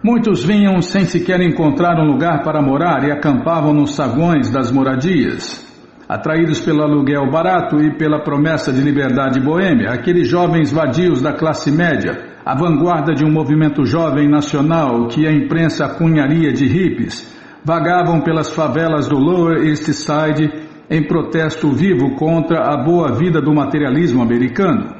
Speaker 1: Muitos vinham sem sequer encontrar um lugar para morar e acampavam nos saguões das moradias. Atraídos pelo aluguel barato e pela promessa de liberdade boêmia, aqueles jovens vadios da classe média, a vanguarda de um movimento jovem nacional que a imprensa acunharia de hippies, vagavam pelas favelas do Lower East Side em protesto vivo contra a boa vida do materialismo americano.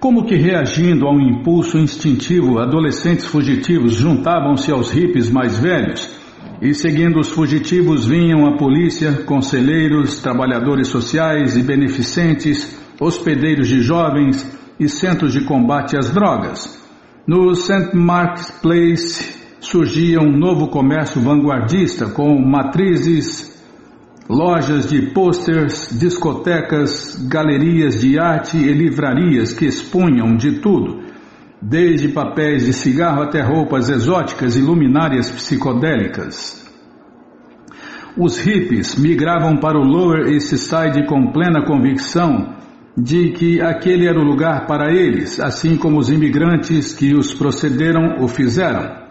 Speaker 1: Como que reagindo a um impulso instintivo, adolescentes fugitivos juntavam-se aos hippies mais velhos e, seguindo os fugitivos, vinham a polícia, conselheiros, trabalhadores sociais e beneficentes, hospedeiros de jovens e centros de combate às drogas. No St. Mark's Place surgia um novo comércio vanguardista com matrizes, lojas de pôsteres, discotecas, galerias de arte e livrarias que expunham de tudo, desde papéis de cigarro até roupas exóticas e luminárias psicodélicas. Os hippies migravam para o Lower East Side com plena convicção de que aquele era o lugar para eles, assim como os imigrantes que os precederam o fizeram.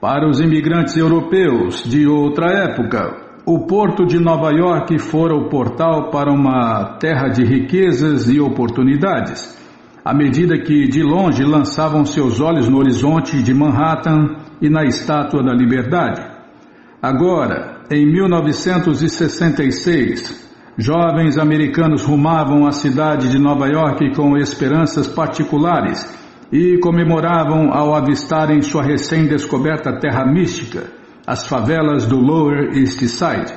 Speaker 1: Para os imigrantes europeus de outra época, o porto de Nova York fora o portal para uma terra de riquezas e oportunidades, à medida que de longe lançavam seus olhos no horizonte de Manhattan e na Estátua da Liberdade. Agora, em 1966, jovens americanos rumavam à cidade de Nova York com esperanças particulares e comemoravam ao avistarem sua recém-descoberta terra mística, as favelas do Lower East Side.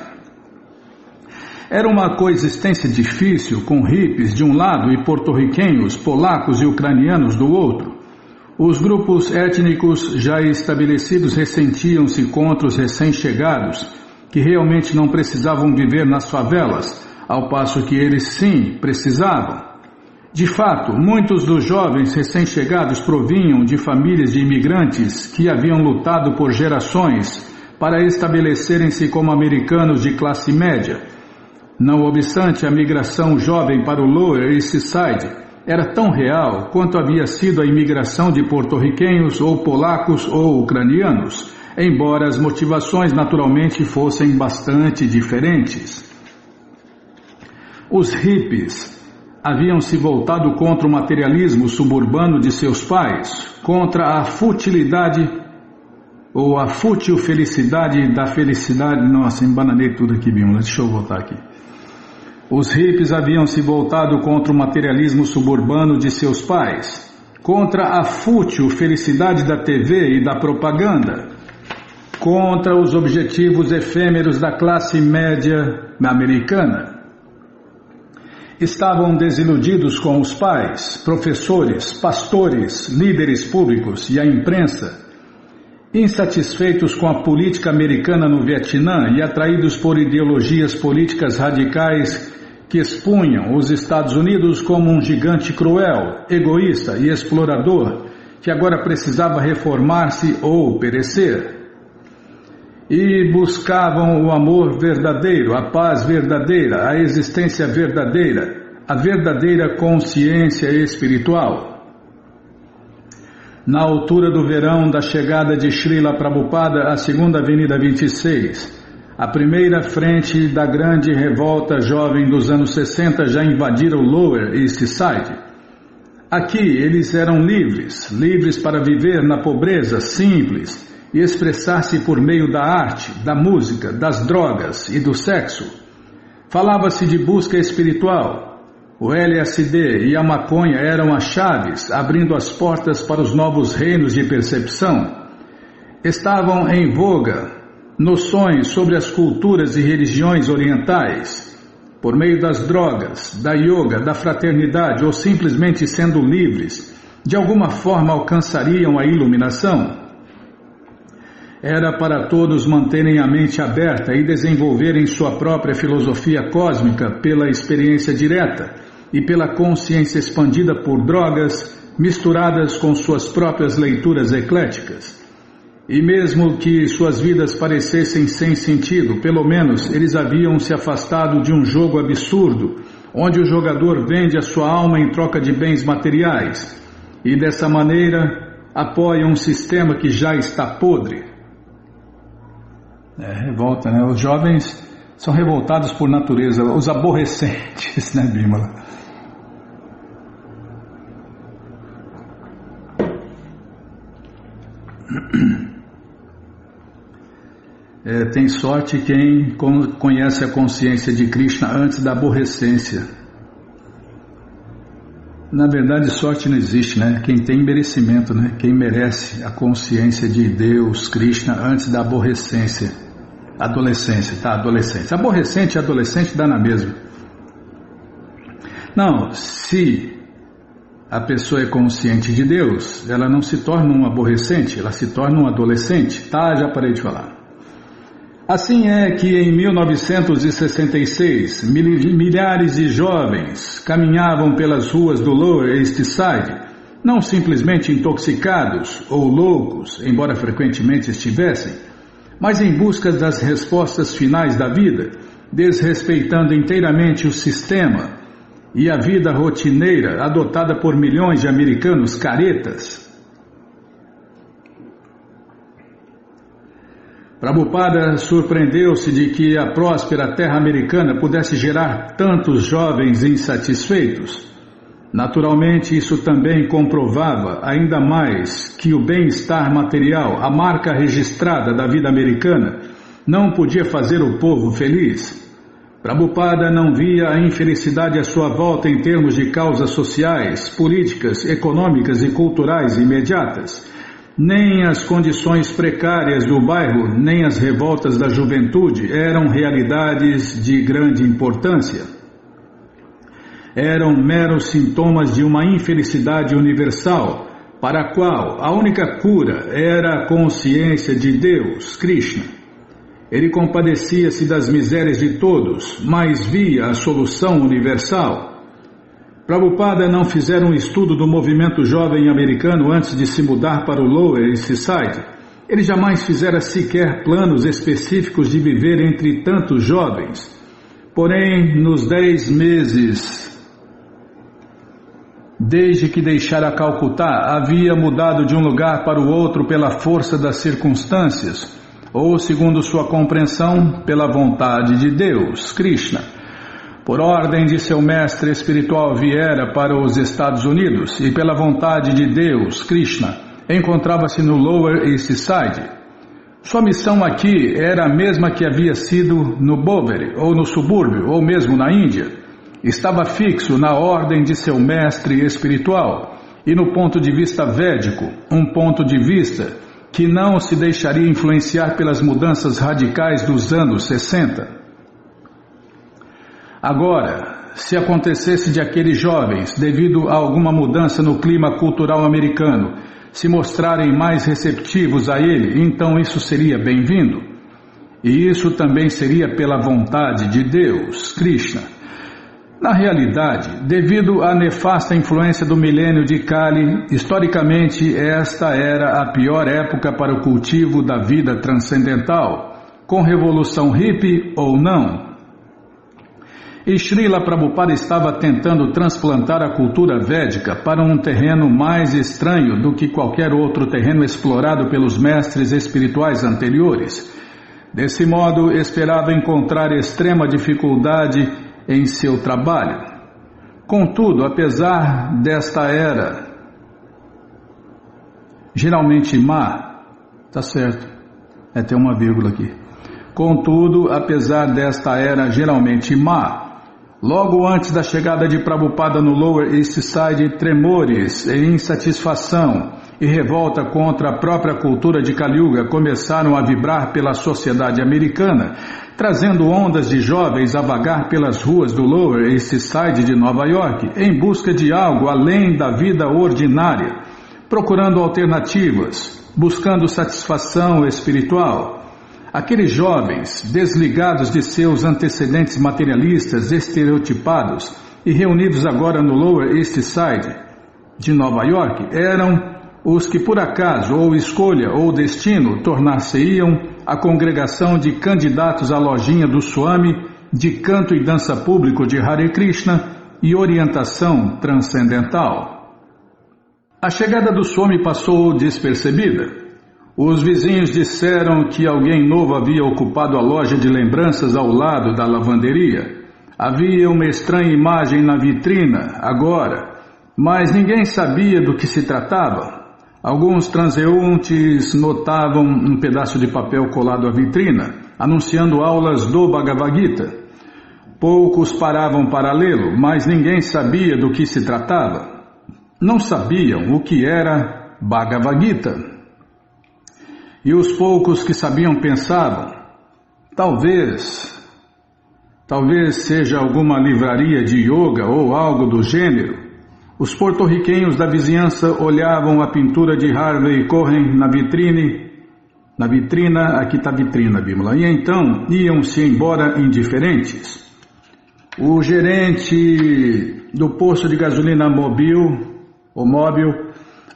Speaker 1: Era uma coexistência difícil, com hippies de um lado e porto-riquenhos, polacos e ucranianos do outro. Os grupos étnicos já estabelecidos ressentiam-se contra os recém-chegados, que realmente não precisavam viver nas favelas, ao passo que eles sim precisavam. De fato, muitos dos jovens recém-chegados provinham de famílias de imigrantes que haviam lutado por gerações para estabelecerem-se como americanos de classe média. Não obstante, a migração jovem para o Lower East Side era tão real quanto havia sido a imigração de porto-riquenhos ou polacos ou ucranianos, embora as motivações naturalmente fossem bastante diferentes. Os hippies haviam se voltado contra o materialismo suburbano de seus pais, contra a futilidade ou a fútil felicidade da felicidade. Nossa, embananei tudo aqui, Bímola, deixa eu voltar aqui. Os hippies haviam se voltado contra o materialismo suburbano de seus pais, contra a fútil felicidade da TV e da propaganda, contra os objetivos efêmeros da classe média americana. Estavam desiludidos com os pais, professores, pastores, líderes públicos e a imprensa, insatisfeitos com a política americana no Vietnã e atraídos por ideologias políticas radicais que expunham os Estados Unidos como um gigante cruel, egoísta e explorador que agora precisava reformar-se ou perecer. E buscavam o amor verdadeiro, a paz verdadeira, a existência verdadeira, a verdadeira consciência espiritual. Na altura do verão da chegada de Srila Prabhupada à 2ª Avenida 26, a primeira frente da grande revolta jovem dos anos 60 já invadira o Lower East Side. Aqui eles eram livres, livres para viver na pobreza simples e expressar-se por meio da arte, da música, das drogas e do sexo. Falava-se de busca espiritual. O LSD e a maconha eram as chaves, abrindo as portas para os novos reinos de percepção. Estavam em voga noções sobre as culturas e religiões orientais. por meio das drogas, da yoga, da fraternidade ou simplesmente sendo livres, de alguma forma alcançariam a iluminação? Era para todos manterem a mente aberta e desenvolverem sua própria filosofia cósmica pela experiência direta e pela consciência expandida por drogas misturadas com suas próprias leituras ecléticas. E mesmo que suas vidas parecessem sem sentido, pelo menos eles haviam se afastado de um jogo absurdo, onde o jogador vende a sua alma em troca de bens materiais, e dessa maneira apoia um sistema que já está podre. Revolta, né? Os jovens são revoltados por natureza, os aborrecentes, né, Bímola? Tem sorte quem conhece a consciência de Krishna antes da aborrecência. Na verdade, sorte não existe, né? Quem tem merecimento, né? Quem merece a consciência de Deus, Krishna, antes da aborrecência. Adolescência, tá? Adolescência. Aborrecente e adolescente dá na mesma. Não, se a pessoa é consciente de Deus, ela não se torna um aborrecente, ela se torna um adolescente. Tá, já parei de falar. Assim é que em 1966, milhares de jovens caminhavam pelas ruas do Lower East Side, não simplesmente intoxicados ou loucos, embora frequentemente estivessem, mas em busca das respostas finais da vida, desrespeitando inteiramente o sistema e a vida rotineira adotada por milhões de americanos caretas. Prabhupada surpreendeu-se de que a próspera terra americana pudesse gerar tantos jovens insatisfeitos. Naturalmente, isso também comprovava ainda mais que o bem-estar material, a marca registrada da vida americana, não podia fazer o povo feliz. Prabhupada não via a infelicidade à sua volta em termos de causas sociais, políticas, econômicas e culturais imediatas. Nem as condições precárias do bairro, nem as revoltas da juventude eram realidades de grande importância. Eram meros sintomas de uma infelicidade universal, para a qual a única cura era a consciência de Deus, Krishna. Ele compadecia-se das misérias de todos, mas via a solução universal. Prabhupada não fizera um estudo do movimento jovem americano antes de se mudar para o Lower East Side. Ele jamais fizera sequer planos específicos de viver entre tantos jovens. Porém, nos 10 meses desde que deixara Calcutá, havia mudado de um lugar para o outro pela força das circunstâncias, ou, segundo sua compreensão, pela vontade de Deus, Krishna. Por ordem de seu mestre espiritual viera para os Estados Unidos e pela vontade de Deus, Krishna, encontrava-se no Lower East Side. Sua missão aqui era a mesma que havia sido no Bowery, ou no subúrbio, ou mesmo na Índia. Estava fixo na ordem de seu mestre espiritual e no ponto de vista védico, um ponto de vista que não se deixaria influenciar pelas mudanças radicais dos anos 60. Agora, se acontecesse de aqueles jovens, devido a alguma mudança no clima cultural americano, se mostrarem mais receptivos a ele, então isso seria bem-vindo. E isso também seria pela vontade de Deus, Krishna. Na realidade, devido à nefasta influência do milênio de Kali, historicamente esta era a pior época para o cultivo da vida transcendental, com revolução hippie ou não. E Srila Prabhupada estava tentando transplantar a cultura védica para um terreno mais estranho do que qualquer outro terreno explorado pelos mestres espirituais anteriores. Desse modo, esperava encontrar extrema dificuldade em seu trabalho. Contudo, apesar desta era geralmente má, tá certo, tem uma vírgula aqui. Contudo, apesar desta era geralmente má, logo antes da chegada de Prabhupada no Lower East Side, tremores e insatisfação e revolta contra a própria cultura de Kali Yuga começaram a vibrar pela sociedade americana, trazendo ondas de jovens a vagar pelas ruas do Lower East Side de Nova York em busca de algo além da vida ordinária, procurando alternativas, buscando satisfação espiritual. Aqueles jovens, desligados de seus antecedentes materialistas estereotipados e reunidos agora no Lower East Side de Nova York, eram os que por acaso, ou escolha, ou destino, tornar-se-iam a congregação de candidatos à lojinha do Swami, de canto e dança público de Hare Krishna e orientação transcendental. A chegada do Swami passou despercebida. Os vizinhos disseram que alguém novo havia ocupado a loja de lembranças ao lado da lavanderia. Havia uma estranha imagem na vitrina, agora, mas ninguém sabia do que se tratava. Alguns transeuntes notavam um pedaço de papel colado à vitrina, anunciando aulas do Bhagavad Gita. Poucos paravam para lê-lo, mas ninguém sabia do que se tratava. Não sabiam o que era Bhagavad Gita. E os poucos que sabiam pensavam, talvez seja alguma livraria de yoga ou algo do gênero. Os porto-riquenhos da vizinhança olhavam a pintura de Harvey Cohen na vitrina, aqui está a vitrina, Bímola, e então iam-se embora indiferentes. O gerente do posto de gasolina móvel,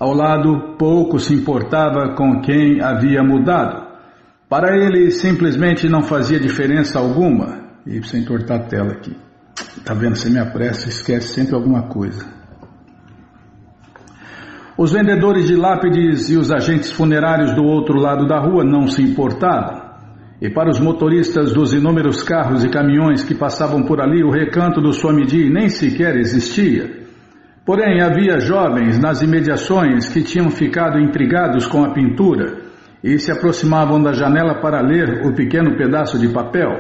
Speaker 1: ao lado, pouco se importava com quem havia mudado. Para ele, simplesmente não fazia diferença alguma. E precisa entortar a tela aqui. Está vendo? Você me apressa, esquece sempre alguma coisa. Os vendedores de lápides e os agentes funerários do outro lado da rua não se importavam. E para os motoristas dos inúmeros carros e caminhões que passavam por ali, o recanto do Swamiji nem sequer existia. Porém, havia jovens nas imediações que tinham ficado intrigados com a pintura e se aproximavam da janela para ler o pequeno pedaço de papel.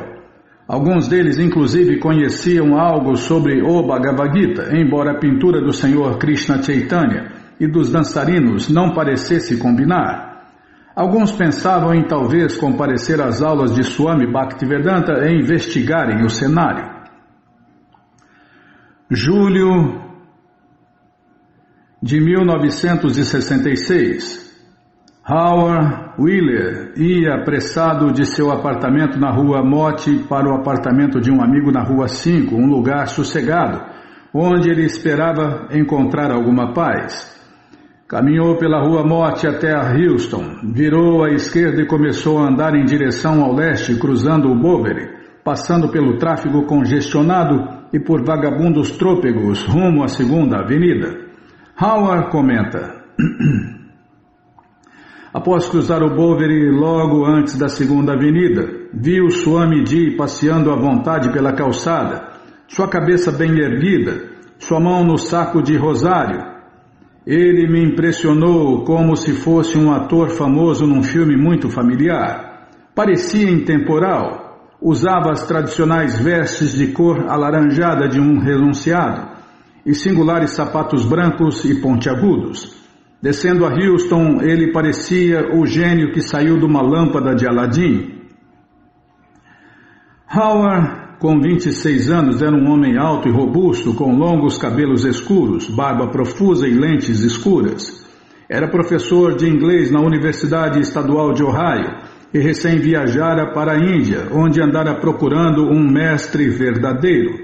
Speaker 1: Alguns deles, inclusive, conheciam algo sobre o Bhagavad Gita, embora a pintura do Senhor Krishna Chaitanya e dos dançarinos não parecesse combinar. Alguns pensavam em talvez comparecer às aulas de Swami Bhaktivedanta e investigarem o cenário. Julho de 1966. Howard Wheeler ia apressado de seu apartamento na rua Motte para o apartamento de um amigo na rua 5, um lugar sossegado, onde ele esperava encontrar alguma paz. Caminhou pela rua Motte até a Houston, virou à esquerda e começou a andar em direção ao leste, cruzando o Bowery, passando pelo tráfego congestionado e por vagabundos trôpegos rumo à 2ª Avenida. Howard comenta: após cruzar o Bowery logo antes da 2ª Avenida, viu Swamiji passeando à vontade pela calçada, sua cabeça bem erguida, sua mão no saco de rosário. Ele me impressionou como se fosse um ator famoso num filme muito familiar. Parecia intemporal, usava as tradicionais vestes de cor alaranjada de um renunciado e singulares sapatos brancos e pontiagudos. Descendo a Houston, ele parecia o gênio que saiu de uma lâmpada de Aladim. Howard, com 26 anos, era um homem alto e robusto, com longos cabelos escuros, barba profusa e lentes escuras. Era professor de inglês na Universidade Estadual de Ohio e recém viajara para a Índia, onde andara procurando um mestre verdadeiro.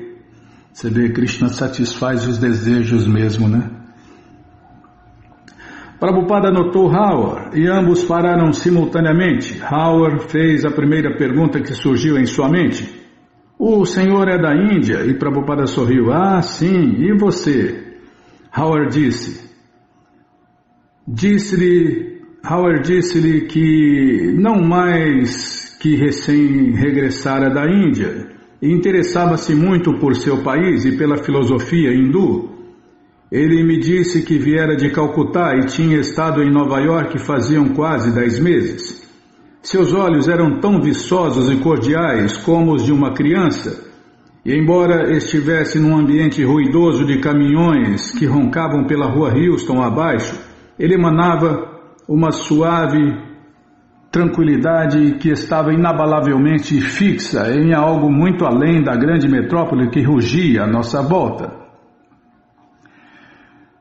Speaker 1: Você vê, Krishna satisfaz os desejos mesmo, né? Prabhupada notou Howard e ambos pararam simultaneamente. Howard fez a primeira pergunta que surgiu em sua mente. O senhor é da Índia? E Prabhupada sorriu. Ah, sim. E você? Howard disse-lhe que não mais que recém regressara da Índia e interessava-se muito por seu país e pela filosofia hindu. Ele me disse que viera de Calcutá e tinha estado em Nova York faziam quase 10 meses. Seus olhos eram tão viçosos e cordiais como os de uma criança, e embora estivesse num ambiente ruidoso de caminhões que roncavam pela rua Houston abaixo, Ele emanava uma suave tranquilidade que estava inabalavelmente fixa em algo muito além da grande metrópole que rugia à nossa volta.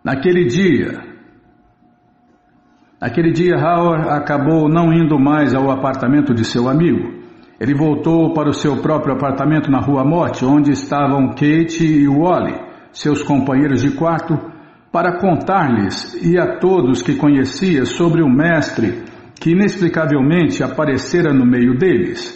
Speaker 1: Naquele dia, Howard acabou não indo mais ao apartamento de seu amigo. Ele voltou para o seu próprio apartamento na Rua Mott, onde estavam Kate e Wally, seus companheiros de quarto, para contar-lhes e a todos que conhecia sobre o mestre que inexplicavelmente aparecera no meio deles.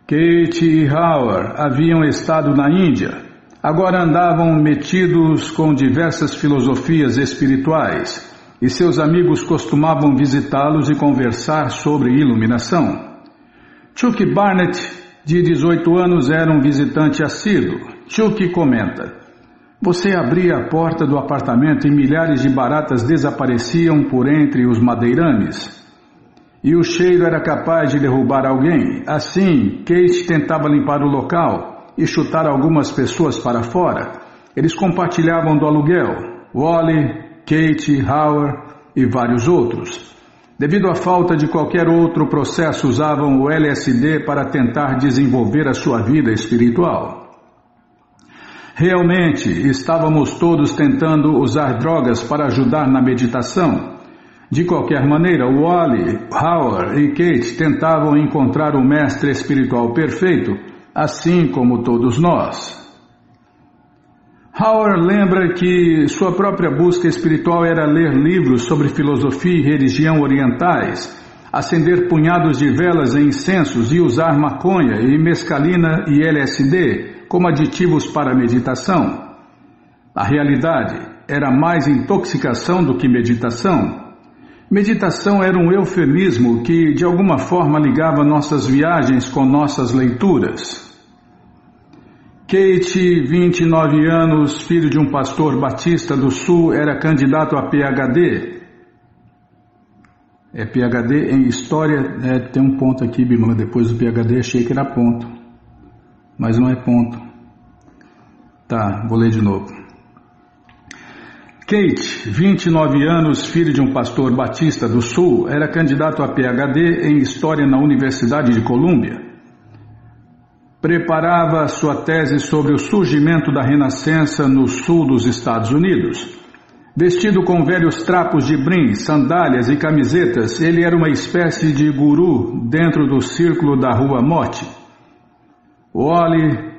Speaker 1: Kate e Howard haviam estado na Índia, agora andavam metidos com diversas filosofias espirituais, e seus amigos costumavam visitá-los e conversar sobre iluminação. Chuck Barnett, de 18 anos, era um visitante assíduo. Chuck comenta: você abria a porta do apartamento e milhares de baratas desapareciam por entre os madeirames. E o cheiro era capaz de derrubar alguém. Assim, Kate tentava limpar o local e chutar algumas pessoas para fora. Eles compartilhavam do aluguel. Wally, Kate, Howard e vários outros. Devido à falta de qualquer outro processo, usavam o LSD para tentar desenvolver a sua vida espiritual. Realmente, estávamos todos tentando usar drogas para ajudar na meditação. De qualquer maneira, Wally, Howard e Kate tentavam encontrar o mestre espiritual perfeito, assim como todos nós. Howard lembra que sua própria busca espiritual era ler livros sobre filosofia e religião orientais, acender punhados de velas e incensos e usar maconha e mescalina e LSD como aditivos para a meditação. Na realidade, era mais intoxicação do que meditação. Meditação era um eufemismo que, de alguma forma, ligava nossas viagens com nossas leituras. Kate, 29 anos, filho de um pastor batista do Sul, era candidato a PhD. PhD em História, tem um ponto aqui, Bimala, depois do PhD achei que era ponto, mas não é ponto. Tá, vou ler de novo. Kate, 29 anos, filho de um pastor batista do Sul, era candidato a PhD em História na Universidade de Colômbia. Preparava sua tese sobre o surgimento da Renascença no sul dos Estados Unidos. Vestido com velhos trapos de brim, sandálias e camisetas, ele era uma espécie de guru dentro do círculo da Rua Mott. Wally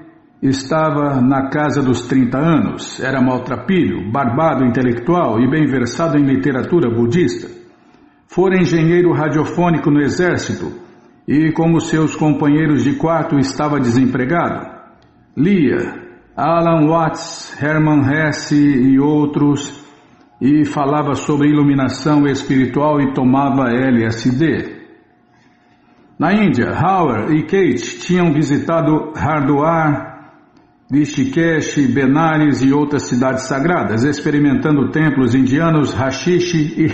Speaker 1: estava na casa dos 30 anos, era maltrapilho, barbado intelectual e bem versado em literatura budista. Fora engenheiro radiofônico no exército e, como seus companheiros de quarto, estava desempregado. Lia Alan Watts, Hermann Hesse e outros, e falava sobre iluminação espiritual e tomava LSD. Na Índia, Howard e Kate tinham visitado Hardwar, Rishikesh, Benares e outras cidades sagradas, experimentando templos indianos, haxixe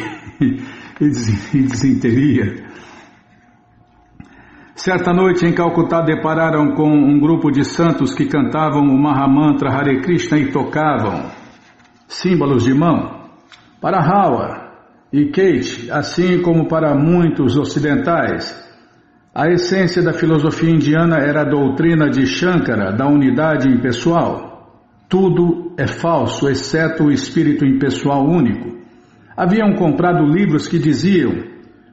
Speaker 1: e desinteria. Certa noite em Calcutá depararam com um grupo de santos que cantavam o Mahamantra Hare Krishna e tocavam símbolos de mão. Para Howard e Kate, assim como para muitos ocidentais, a essência da filosofia indiana era a doutrina de Shankara, da unidade impessoal. Tudo é falso, exceto o espírito impessoal único. Haviam comprado livros que diziam: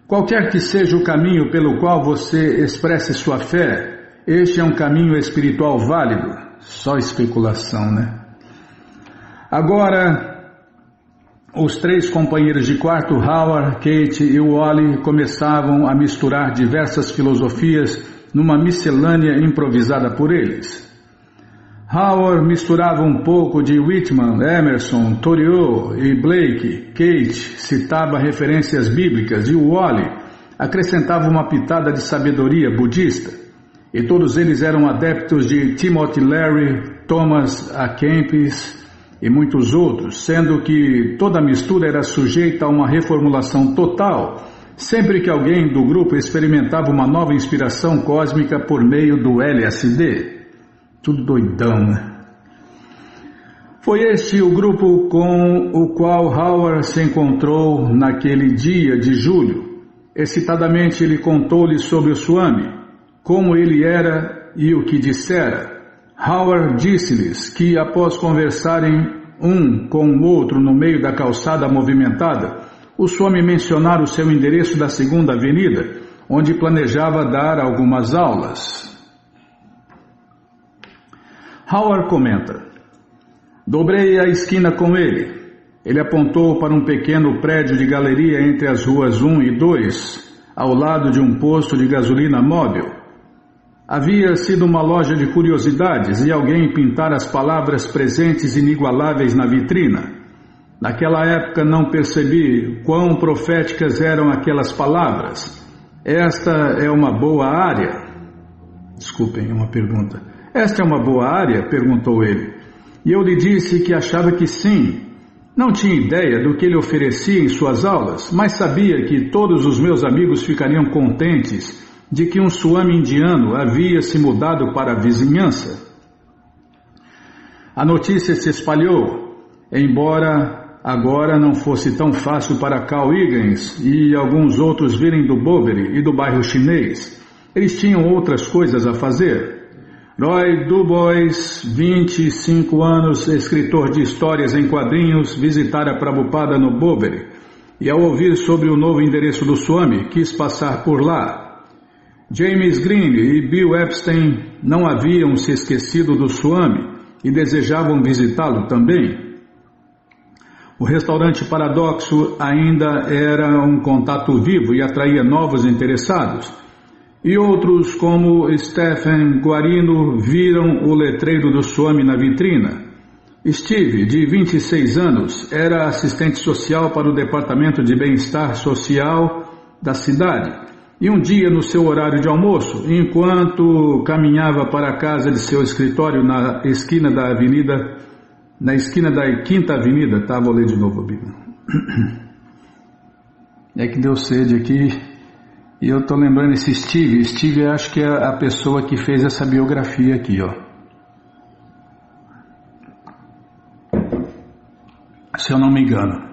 Speaker 1: qualquer que seja o caminho pelo qual você expresse sua fé, este é um caminho espiritual válido. Só especulação, né? Agora, os três companheiros de quarto, Howard, Kate e Wally, começavam a misturar diversas filosofias numa miscelânea improvisada por eles. Howard misturava um pouco de Whitman, Emerson, Thoreau e Blake. Kate citava referências bíblicas e Wally acrescentava uma pitada de sabedoria budista. E todos eles eram adeptos de Timothy Leary, Thomas A. Kempis e muitos outros, sendo que toda a mistura era sujeita a uma reformulação total, sempre que alguém do grupo experimentava uma nova inspiração cósmica por meio do LSD. Tudo doidão, né? Foi este o grupo com o qual Howard se encontrou naquele dia de julho. Excitadamente ele contou-lhe sobre o Swami, como ele era e o que dissera. Howard disse-lhes que, após conversarem um com o outro no meio da calçada movimentada, o Swami mencionara o seu endereço da 2ª Avenida, onde planejava dar algumas aulas. Howard comenta: dobrei a esquina com ele. Ele apontou para um pequeno prédio de galeria entre as ruas 1 e 2, ao lado de um posto de gasolina móvel. Havia sido uma loja de curiosidades e alguém pintara as palavras presentes inigualáveis na vitrina. Naquela época não percebi quão proféticas eram aquelas palavras. Esta é uma boa área? Desculpem, uma pergunta. Esta é uma boa área? Perguntou ele. E eu lhe disse que achava que sim. Não tinha ideia do que ele oferecia em suas aulas, mas sabia que todos os meus amigos ficariam contentes de que um Swami indiano havia se mudado para a vizinhança. A notícia se espalhou, embora agora não fosse tão fácil para Carl Higgins e alguns outros virem do Boveri e do bairro chinês. Eles tinham outras coisas a fazer. Roy Dubois, 25 anos, escritor de histórias em quadrinhos, visitara Prabhupada no Boveri e, ao ouvir sobre o novo endereço do Swami, quis passar por lá. James Green e Bill Epstein não haviam se esquecido do Swami e desejavam visitá-lo também. O restaurante Paradoxo ainda era um contato vivo e atraía novos interessados. E outros, como Stephen Guarino, viram o letreiro do Swami na vitrina. Steve, de 26 anos, era assistente social para o Departamento de Bem-Estar Social da cidade. E um dia, no seu horário de almoço, enquanto caminhava para a casa de seu escritório na esquina da 5ª Avenida, tá? Vou ler de novo a Bíblia. É que deu sede aqui, e eu estou lembrando esse Steve. Steve, acho que é a pessoa que fez essa biografia aqui, ó. Se eu não me engano.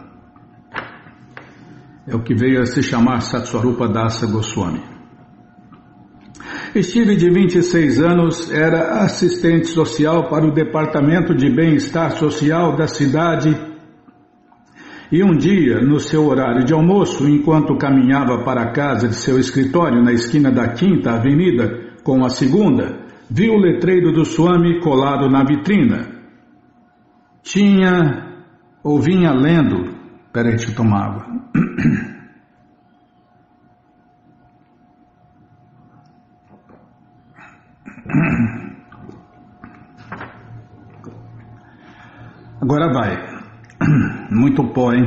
Speaker 1: É o que veio a se chamar Satswarupa Dasa Goswami. Steve, de 26 anos, era assistente social para o Departamento de Bem-Estar Social da cidade e um dia, no seu horário de almoço, enquanto caminhava para a casa de seu escritório na esquina da 5ª Avenida com a 2ª, viu o letreiro do Swami colado na vitrina. Vinha lendo... Peraí, deixa eu tomar água. Agora vai. Muito pó, hein?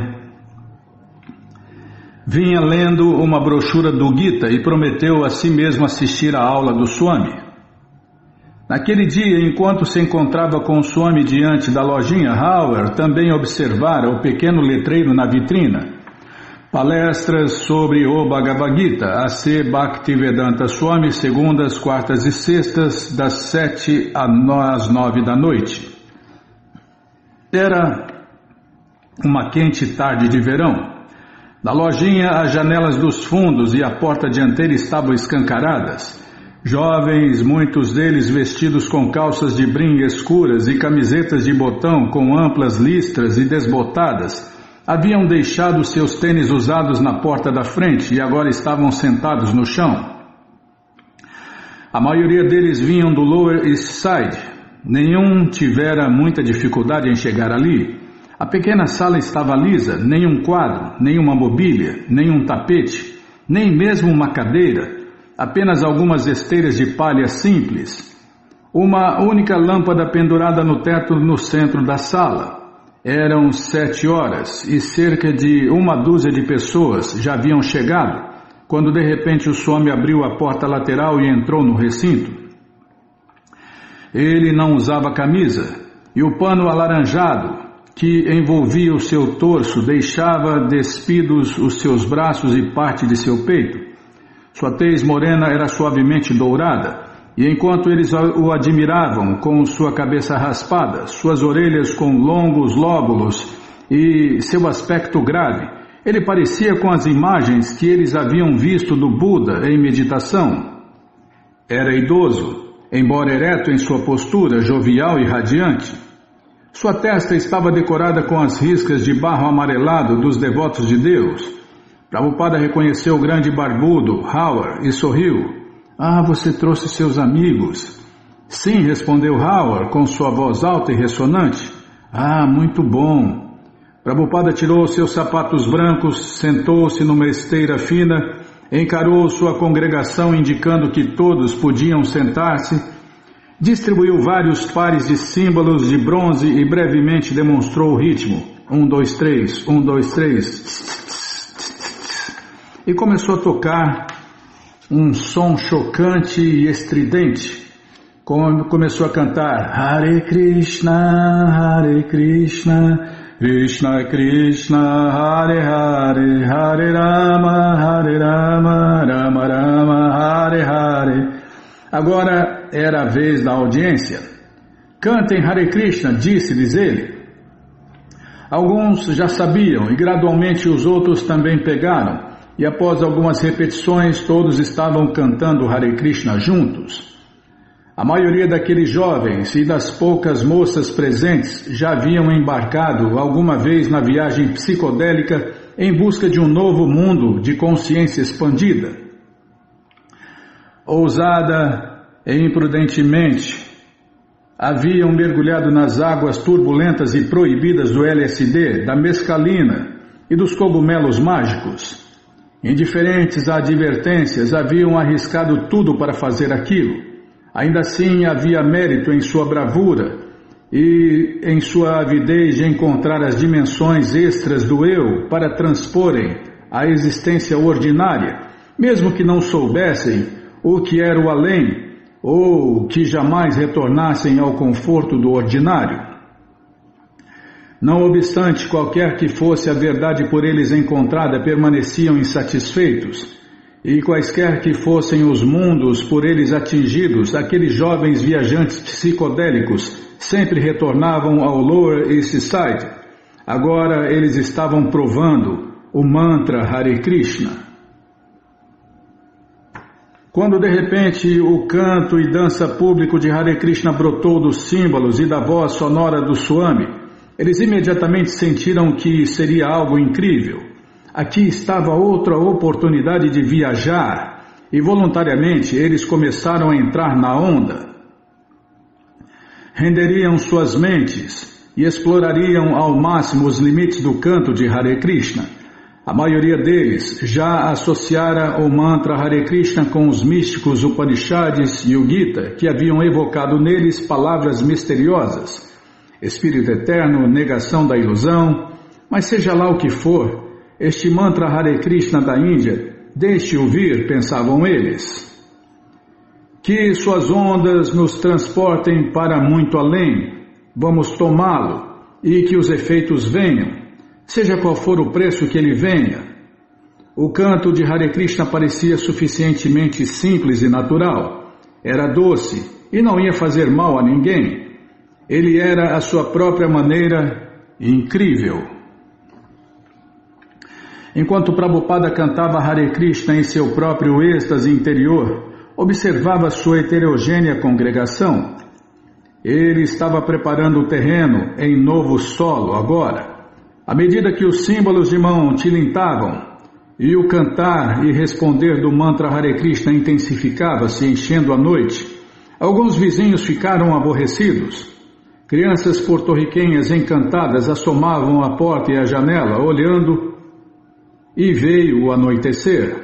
Speaker 1: Vinha lendo uma brochura do Gita e prometeu a si mesmo assistir à aula do Swami. Naquele dia, enquanto se encontrava com o Swami diante da lojinha, Howard também observara o pequeno letreiro na vitrina. Palestras sobre o Bhagavad Gita, A.C. Bhaktivedanta Swami, segundas, quartas e sextas, das 7 às 9 da noite. Era uma quente tarde de verão. Na lojinha, as janelas dos fundos e a porta dianteira estavam escancaradas. Jovens, muitos deles vestidos com calças de brim escuras e camisetas de botão com amplas listras e desbotadas, haviam deixado seus tênis usados na porta da frente e agora estavam sentados no chão. A maioria deles vinham do Lower East Side. Nenhum tivera muita dificuldade em chegar ali. A pequena sala estava lisa, nenhum quadro, nenhuma mobília, nenhum tapete, nem mesmo uma cadeira. Apenas algumas esteiras de palha simples. Uma única lâmpada pendurada no teto no centro da sala. Eram 7 horas e cerca de 1 dúzia de pessoas já haviam chegado, quando de repente o Swami abriu a porta lateral e entrou no recinto. Ele não usava camisa e o pano alaranjado que envolvia o seu torso deixava despidos os seus braços e parte de seu peito. Sua tez morena era suavemente dourada, E enquanto eles o admiravam com sua cabeça raspada, suas orelhas com longos lóbulos e seu aspecto grave, ele parecia com as imagens que eles haviam visto do Buda em meditação. Era idoso, embora ereto em sua postura, jovial e radiante. Sua testa estava decorada com as riscas de barro amarelado dos devotos de Deus. Prabhupada reconheceu o grande barbudo, Howard, e sorriu. Ah, você trouxe seus amigos. Sim, respondeu Howard com sua voz alta e ressonante. Ah, muito bom. Prabhupada tirou seus sapatos brancos, sentou-se numa esteira fina, encarou sua congregação indicando que todos podiam sentar-se, distribuiu vários pares de símbolos de bronze e brevemente demonstrou o ritmo. 1, 2, 3, 1, 2, 3. E começou a tocar um som chocante e estridente. Começou a cantar Hare Krishna, Krishna Krishna, Hare Hare, Hare Rama, Rama Rama, Hare Hare. Agora era a vez da audiência. Cantem Hare Krishna, disse-lhes ele. Alguns já sabiam e gradualmente os outros também pegaram. E após algumas repetições, todos estavam cantando Hare Krishna juntos. A maioria daqueles jovens e das poucas moças presentes já haviam embarcado alguma vez na viagem psicodélica em busca de um novo mundo de consciência expandida. Ousada e imprudentemente, haviam mergulhado nas águas turbulentas e proibidas do LSD, da mescalina e dos cogumelos mágicos. Indiferentes a advertências, haviam arriscado tudo para fazer aquilo. Ainda assim, havia mérito em sua bravura e em sua avidez de encontrar as dimensões extras do eu para transporem a existência ordinária, mesmo que não soubessem o que era o além ou que jamais retornassem ao conforto do ordinário. Não obstante, qualquer que fosse a verdade por eles encontrada, permaneciam insatisfeitos, e quaisquer que fossem os mundos por eles atingidos, aqueles jovens viajantes psicodélicos sempre retornavam ao Lower East Side. Agora eles estavam provando o mantra Hare Krishna. Quando de repente o canto e dança público de Hare Krishna brotou dos símbolos e da voz sonora do Swami, eles imediatamente sentiram que seria algo incrível. Aqui estava outra oportunidade de viajar, e voluntariamente eles começaram a entrar na onda. Renderiam suas mentes e explorariam ao máximo os limites do canto de Hare Krishna. A maioria deles já associara o mantra Hare Krishna com os místicos Upanishads e o Gita, que haviam evocado neles palavras misteriosas. Espírito eterno, negação da ilusão, mas seja lá o que for, este mantra Hare Krishna da Índia, deixe-o vir, pensavam eles. Que suas ondas nos transportem para muito além, vamos tomá-lo, e que os efeitos venham, seja qual for o preço que ele venha. O canto de Hare Krishna parecia suficientemente simples e natural, era doce e não ia fazer mal a ninguém. Ele era, à sua própria maneira, incrível. Enquanto Prabhupada cantava Hare Krishna em seu próprio êxtase interior, observava sua heterogênea congregação. Ele estava preparando o terreno em novo solo agora. À medida que os símbolos de mão tilintavam e o cantar e responder do mantra Hare Krishna intensificava-se, enchendo a noite, alguns vizinhos ficaram aborrecidos. Crianças porto-riquenhas encantadas assomavam a porta e a janela, olhando, e veio o anoitecer.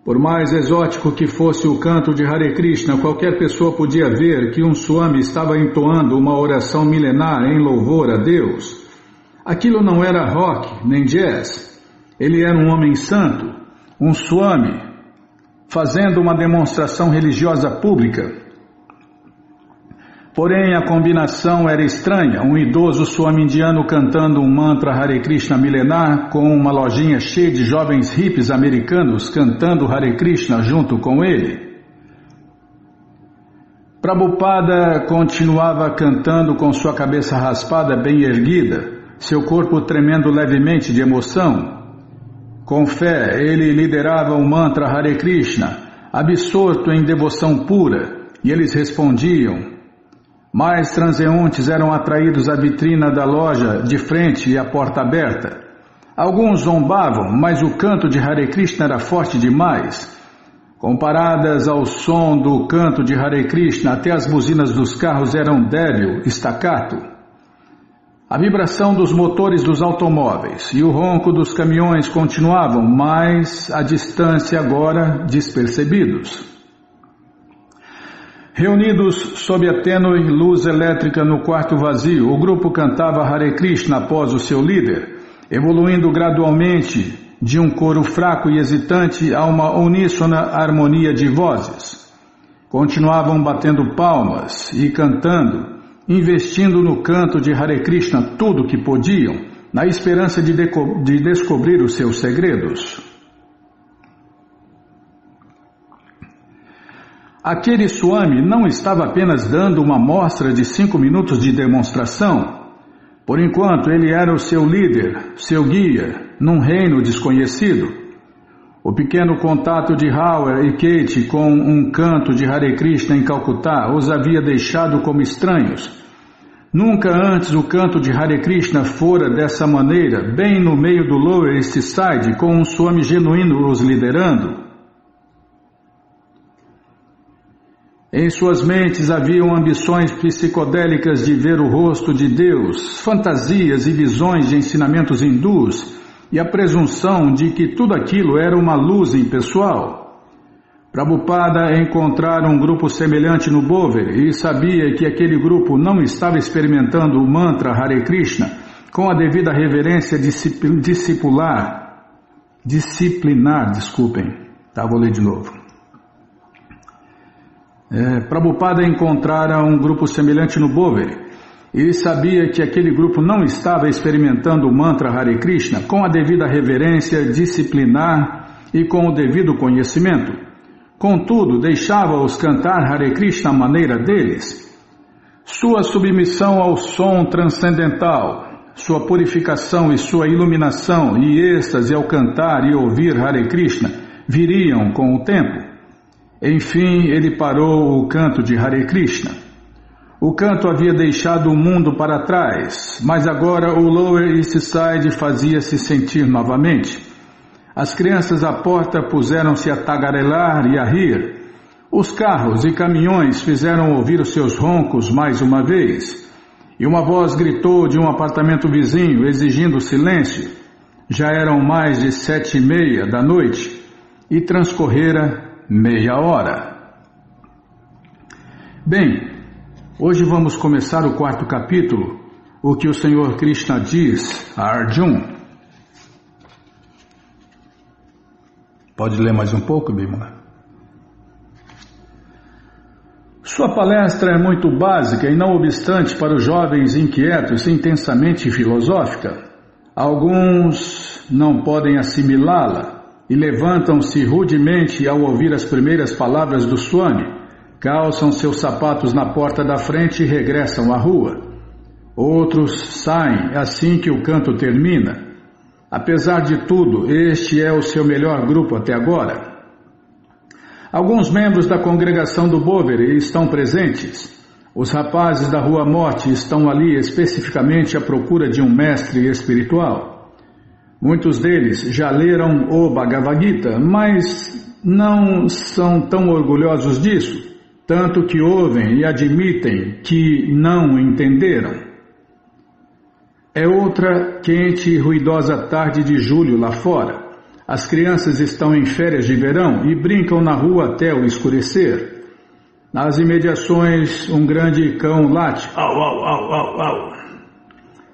Speaker 1: Por mais exótico que fosse o canto de Hare Krishna, qualquer pessoa podia ver que um Swami estava entoando uma oração milenar em louvor a Deus. Aquilo não era rock, nem jazz. Ele era um homem santo, um Swami, fazendo uma demonstração religiosa pública. Porém, a combinação era estranha, um idoso Swami indiano cantando um mantra Hare Krishna milenar com uma lojinha cheia de jovens hippies americanos cantando Hare Krishna junto com ele. Prabhupada continuava cantando com sua cabeça raspada bem erguida, seu corpo tremendo levemente de emoção. Com fé, ele liderava o mantra Hare Krishna, absorto em devoção pura, e eles respondiam. Mais transeuntes eram atraídos à vitrina da loja de frente e à porta aberta. Alguns zombavam, mas o canto de Hare Krishna era forte demais. Comparadas ao som do canto de Hare Krishna, até as buzinas dos carros eram débil, staccato. A vibração dos motores dos automóveis e o ronco dos caminhões continuavam, mas à distância agora despercebidos. Reunidos sob a tênue luz elétrica no quarto vazio, o grupo cantava Hare Krishna após o seu líder, evoluindo gradualmente de um coro fraco e hesitante a uma uníssona harmonia de vozes. Continuavam batendo palmas e cantando, investindo no canto de Hare Krishna tudo o que podiam, na esperança de descobrir os seus segredos. Aquele Swami não estava apenas dando uma amostra de 5 minutos de demonstração. Por enquanto, ele era o seu líder, seu guia, num reino desconhecido. O pequeno contato de Howard e Kate com um canto de Hare Krishna em Calcutá os havia deixado como estranhos. Nunca antes o canto de Hare Krishna fora dessa maneira, bem no meio do Lower East Side, com um Swami genuíno os liderando. Em suas mentes haviam ambições psicodélicas de ver o rosto de Deus, fantasias e visões de ensinamentos hindus e a presunção de que tudo aquilo era uma luz impessoal. Prabhupada encontrara um grupo semelhante no Bover e sabia que aquele grupo não estava experimentando o mantra Hare Krishna com a devida reverência disciplinar. Vou ler de novo. Prabhupada encontrara um grupo semelhante no Bover e sabia que aquele grupo não estava experimentando o mantra Hare Krishna com a devida reverência disciplinar e com o devido conhecimento. Contudo, deixava-os cantar Hare Krishna à maneira deles. Sua submissão ao som transcendental, sua purificação e sua iluminação e êxtase ao cantar e ouvir Hare Krishna viriam com o tempo. Enfim, ele parou o canto de Hare Krishna. O canto havia deixado o mundo para trás, mas agora o Lower East Side fazia-se sentir novamente. As crianças à porta puseram-se a tagarelar e a rir. Os carros e caminhões fizeram ouvir os seus roncos mais uma vez. E uma voz gritou de um apartamento vizinho, exigindo silêncio. Já eram mais de 7:30 da noite e transcorrera meia hora. Bem, hoje vamos começar o 4º capítulo, o que o Senhor Krishna diz a Arjuna. Pode ler mais um pouco, Bimala? Sua palestra é muito básica e, não obstante, para os jovens inquietos, intensamente filosófica. Alguns não podem assimilá-la e levantam-se rudemente ao ouvir as primeiras palavras do Swami, calçam seus sapatos na porta da frente e regressam à rua. Outros saem assim que o canto termina. Apesar de tudo, este é o seu melhor grupo até agora. Alguns membros da congregação do Bover estão presentes. Os rapazes da Rua Morte estão ali especificamente à procura de um mestre espiritual. Muitos deles já leram o Bhagavad Gita, mas não são tão orgulhosos disso, tanto que ouvem e admitem que não entenderam. É outra quente e ruidosa tarde de julho lá fora. As crianças estão em férias de verão e brincam na rua até o escurecer. Nas imediações, um grande cão late. Au, au, au, au, au.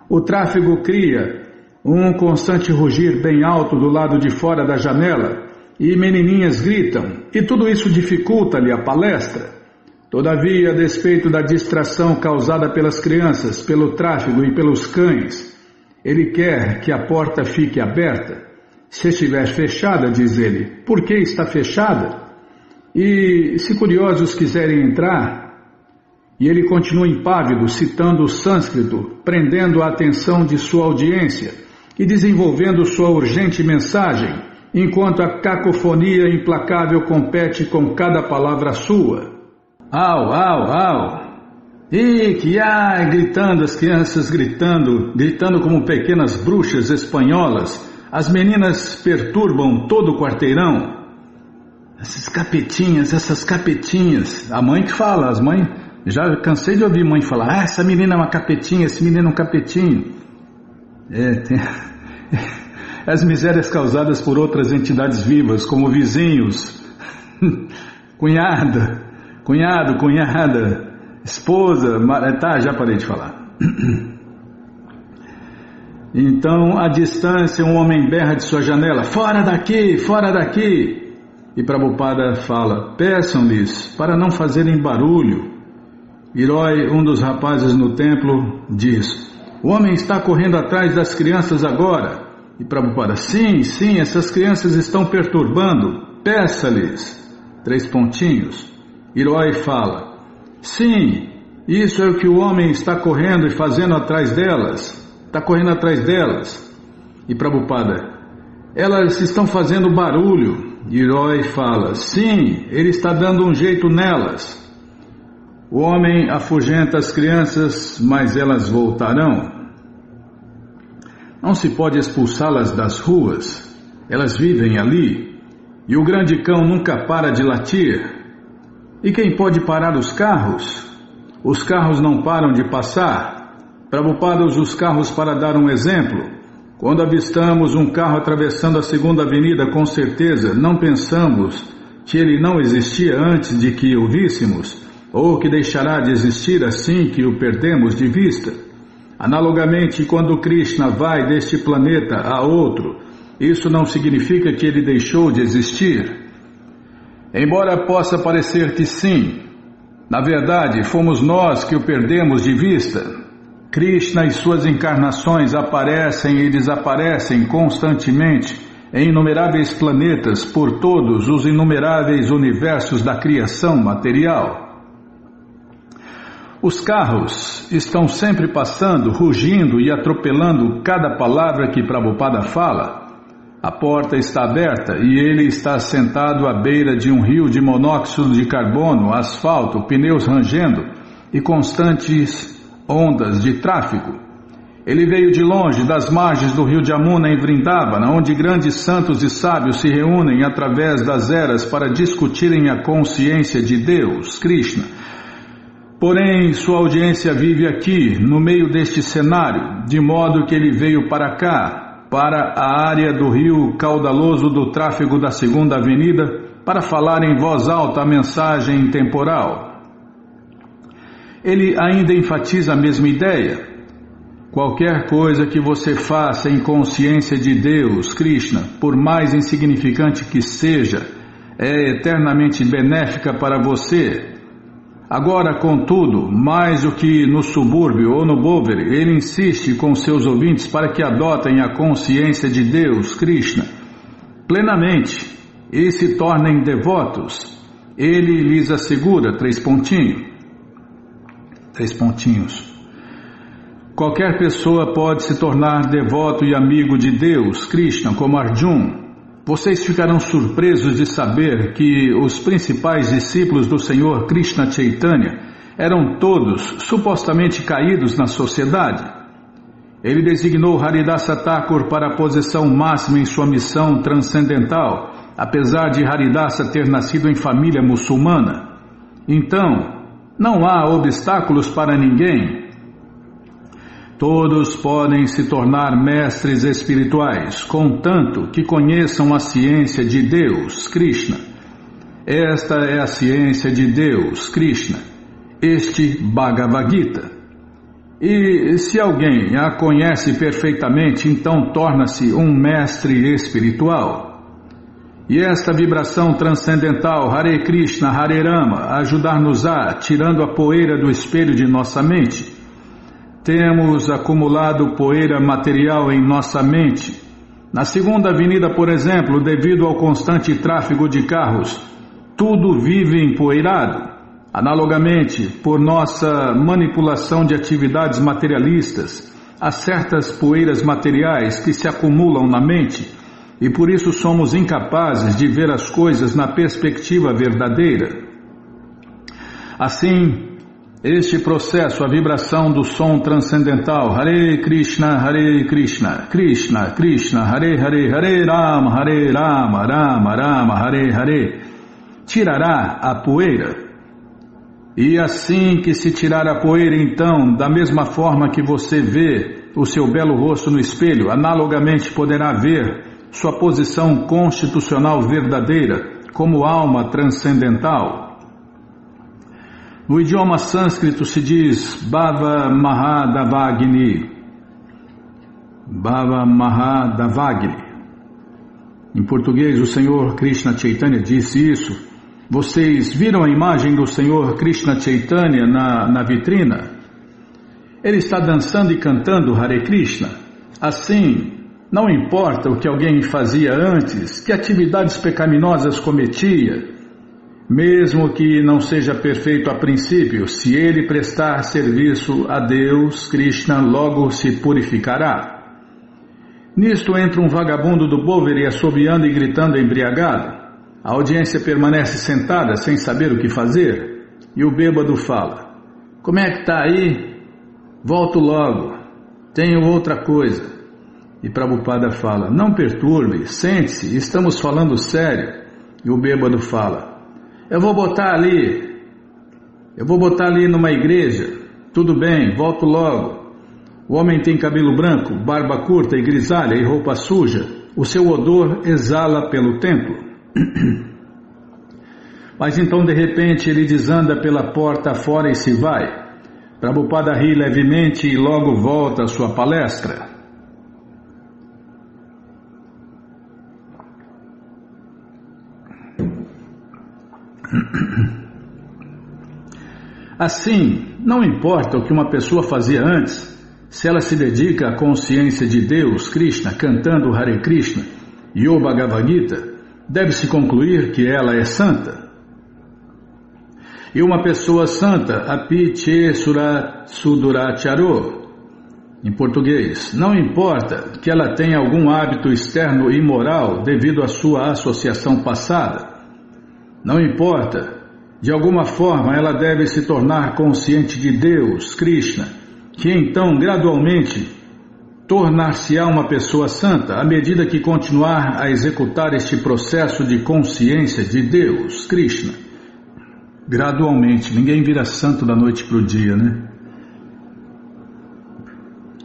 Speaker 1: O tráfego cria um constante rugir bem alto do lado de fora da janela e menininhas gritam, e tudo isso dificulta-lhe a palestra. Todavia, a despeito da distração causada pelas crianças, pelo tráfego e pelos cães, ele quer que a porta fique aberta. Se estiver fechada, diz ele, por que está fechada? E se curiosos quiserem entrar, E ele continua impávido, citando o sânscrito, prendendo a atenção de sua audiência e desenvolvendo sua urgente mensagem, enquanto a cacofonia implacável compete com cada palavra sua. Au, au, au! E que ai! Gritando, as crianças gritando como pequenas bruxas espanholas. As meninas perturbam todo o quarteirão. Essas capetinhas. A mãe que fala, as mães... Já cansei de ouvir mãe falar, essa menina é uma capetinha, esse menino é um capetinho. Tem... As misérias causadas por outras entidades vivas, como vizinhos, cunhada, esposa, já parei de falar. Então, à distância, um homem berra de sua janela, fora daqui! E Prabhupada fala, peçam-lhes para não fazerem barulho. Herói, um dos rapazes no templo, diz, o homem está correndo atrás das crianças agora. E Prabhupada, sim, essas crianças estão perturbando, peça-lhes. 3 pontinhos. Herói fala, sim, isso é o que o homem está correndo e fazendo atrás delas. E Prabhupada, elas estão fazendo barulho. Herói fala, sim, ele está dando um jeito nelas. O homem afugenta as crianças, mas elas voltarão. Não se pode expulsá-las das ruas, elas vivem ali, e o grande cão nunca para de latir. E quem pode parar os carros? Os carros não param de passar. Prabhupada usa os carros para dar um exemplo. Quando avistamos um carro atravessando a 2ª avenida, com certeza não pensamos que ele não existia antes de que o víssemos, ou que deixará de existir assim que o perdemos de vista. Analogamente, quando Krishna vai deste planeta a outro, isso não significa que ele deixou de existir. Embora possa parecer que sim, na verdade fomos nós que o perdemos de vista. Krishna e suas encarnações aparecem e desaparecem constantemente em inumeráveis planetas por todos os inumeráveis universos da criação material. Os carros estão sempre passando, rugindo e atropelando cada palavra que Prabhupada fala. A porta está aberta e ele está sentado à beira de um rio de monóxido de carbono, asfalto, pneus rangendo e constantes ondas de tráfego. Ele veio de longe, das margens do rio Jamuna em Vrindavana, onde grandes santos e sábios se reúnem através das eras para discutirem a consciência de Deus, Krishna. Porém, sua audiência vive aqui, no meio deste cenário, de modo que ele veio para cá, para a área do rio caudaloso do tráfego da 2ª Avenida, para falar em voz alta a mensagem temporal. Ele ainda enfatiza a mesma ideia. Qualquer coisa que você faça em consciência de Deus, Krishna, por mais insignificante que seja, é eternamente benéfica para você. Agora, contudo, mais do que no subúrbio ou no Boveri, ele insiste com seus ouvintes para que adotem a consciência de Deus, Krishna, plenamente e se tornem devotos. Ele lhes assegura, 3 pontinhos. Qualquer pessoa pode se tornar devoto e amigo de Deus, Krishna, como Arjuna. Vocês ficarão surpresos de saber que os principais discípulos do Senhor Krishna Chaitanya eram todos supostamente caídos na sociedade. Ele designou Haridasa Thakur para a posição máxima em sua missão transcendental, apesar de Haridasa ter nascido em família muçulmana. Então, não há obstáculos para ninguém. Todos podem se tornar mestres espirituais, contanto que conheçam a ciência de Deus, Krishna. Esta é a ciência de Deus, Krishna, este Bhagavad Gita. E se alguém a conhece perfeitamente, então torna-se um mestre espiritual. E esta vibração transcendental, Hare Krishna, Hare Rama, ajudar-nos-á, tirando a poeira do espelho de nossa mente. Temos acumulado poeira material em nossa mente. Na 2ª Avenida, por exemplo, devido ao constante tráfego de carros, tudo vive empoeirado. Analogamente, por nossa manipulação de atividades materialistas, há certas poeiras materiais que se acumulam na mente e por isso somos incapazes de ver as coisas na perspectiva verdadeira. Assim, este processo, a vibração do som transcendental, Hare Krishna, Krishna Krishna, Hare Hare, Hare Rama, Rama Rama, Hare Hare, tirará a poeira. E assim que se tirar a poeira, então, da mesma forma que você vê o seu belo rosto no espelho, analogamente poderá ver sua posição constitucional verdadeira como alma transcendental. No idioma sânscrito se diz Bhava Mahadavagni. Bhava Mahadavagni. Em português, o Senhor Krishna Chaitanya disse isso. Vocês viram a imagem do Senhor Krishna Chaitanya na vitrina? Ele está dançando e cantando Hare Krishna. Assim, não importa o que alguém fazia antes, que atividades pecaminosas cometia, mesmo que não seja perfeito a princípio, se ele prestar serviço a Deus, Krishna logo se purificará. Nisto entra um vagabundo do Boveri assobiando e gritando embriagado. A audiência permanece sentada sem saber o que fazer e o bêbado fala: como é que está aí? Volto logo, tenho outra coisa. E Prabhupada fala: não perturbe, sente-se, estamos falando sério. E o bêbado fala: eu vou botar ali numa igreja. Tudo bem, volto logo. O homem tem cabelo branco, barba curta e grisalha e roupa suja. O seu odor exala pelo templo. Mas então de repente ele desanda pela porta fora e se vai. Prabhupada ri levemente e logo volta à sua palestra. Assim, não importa o que uma pessoa fazia antes, se ela se dedica à consciência de Deus, Krishna, cantando Hare Krishna e o Bhagavad Gita, deve-se concluir que ela é santa. E uma pessoa santa, api che suduracharo, em português, não importa que ela tenha algum hábito externo imoral devido à sua associação passada, não importa, de alguma forma ela deve se tornar consciente de Deus, Krishna, que então gradualmente tornar-se-á uma pessoa santa à medida que continuar a executar este processo de consciência de Deus, Krishna. Gradualmente, ninguém vira santo da noite para o dia, né?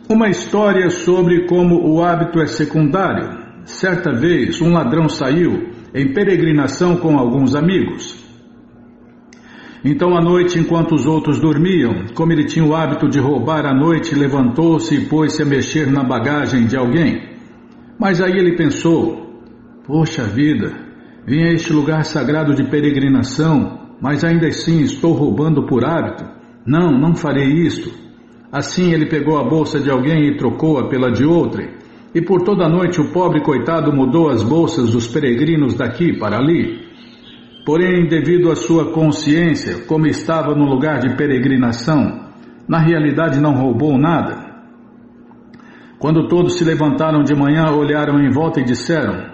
Speaker 1: Uma história sobre como o hábito é secundário. Certa vez, um ladrão saiu em peregrinação com alguns amigos. Então, à noite, enquanto os outros dormiam, como ele tinha o hábito de roubar à noite, levantou-se e pôs-se a mexer na bagagem de alguém. Mas aí ele pensou: poxa vida, vim a este lugar sagrado de peregrinação, mas ainda assim estou roubando por hábito. Não farei isto. Assim ele pegou a bolsa de alguém e trocou-a pela de outrem. E por toda a noite o pobre coitado mudou as bolsas dos peregrinos daqui para ali. Porém, devido à sua consciência, como estava no lugar de peregrinação, na realidade não roubou nada. Quando todos se levantaram de manhã, olharam em volta e disseram: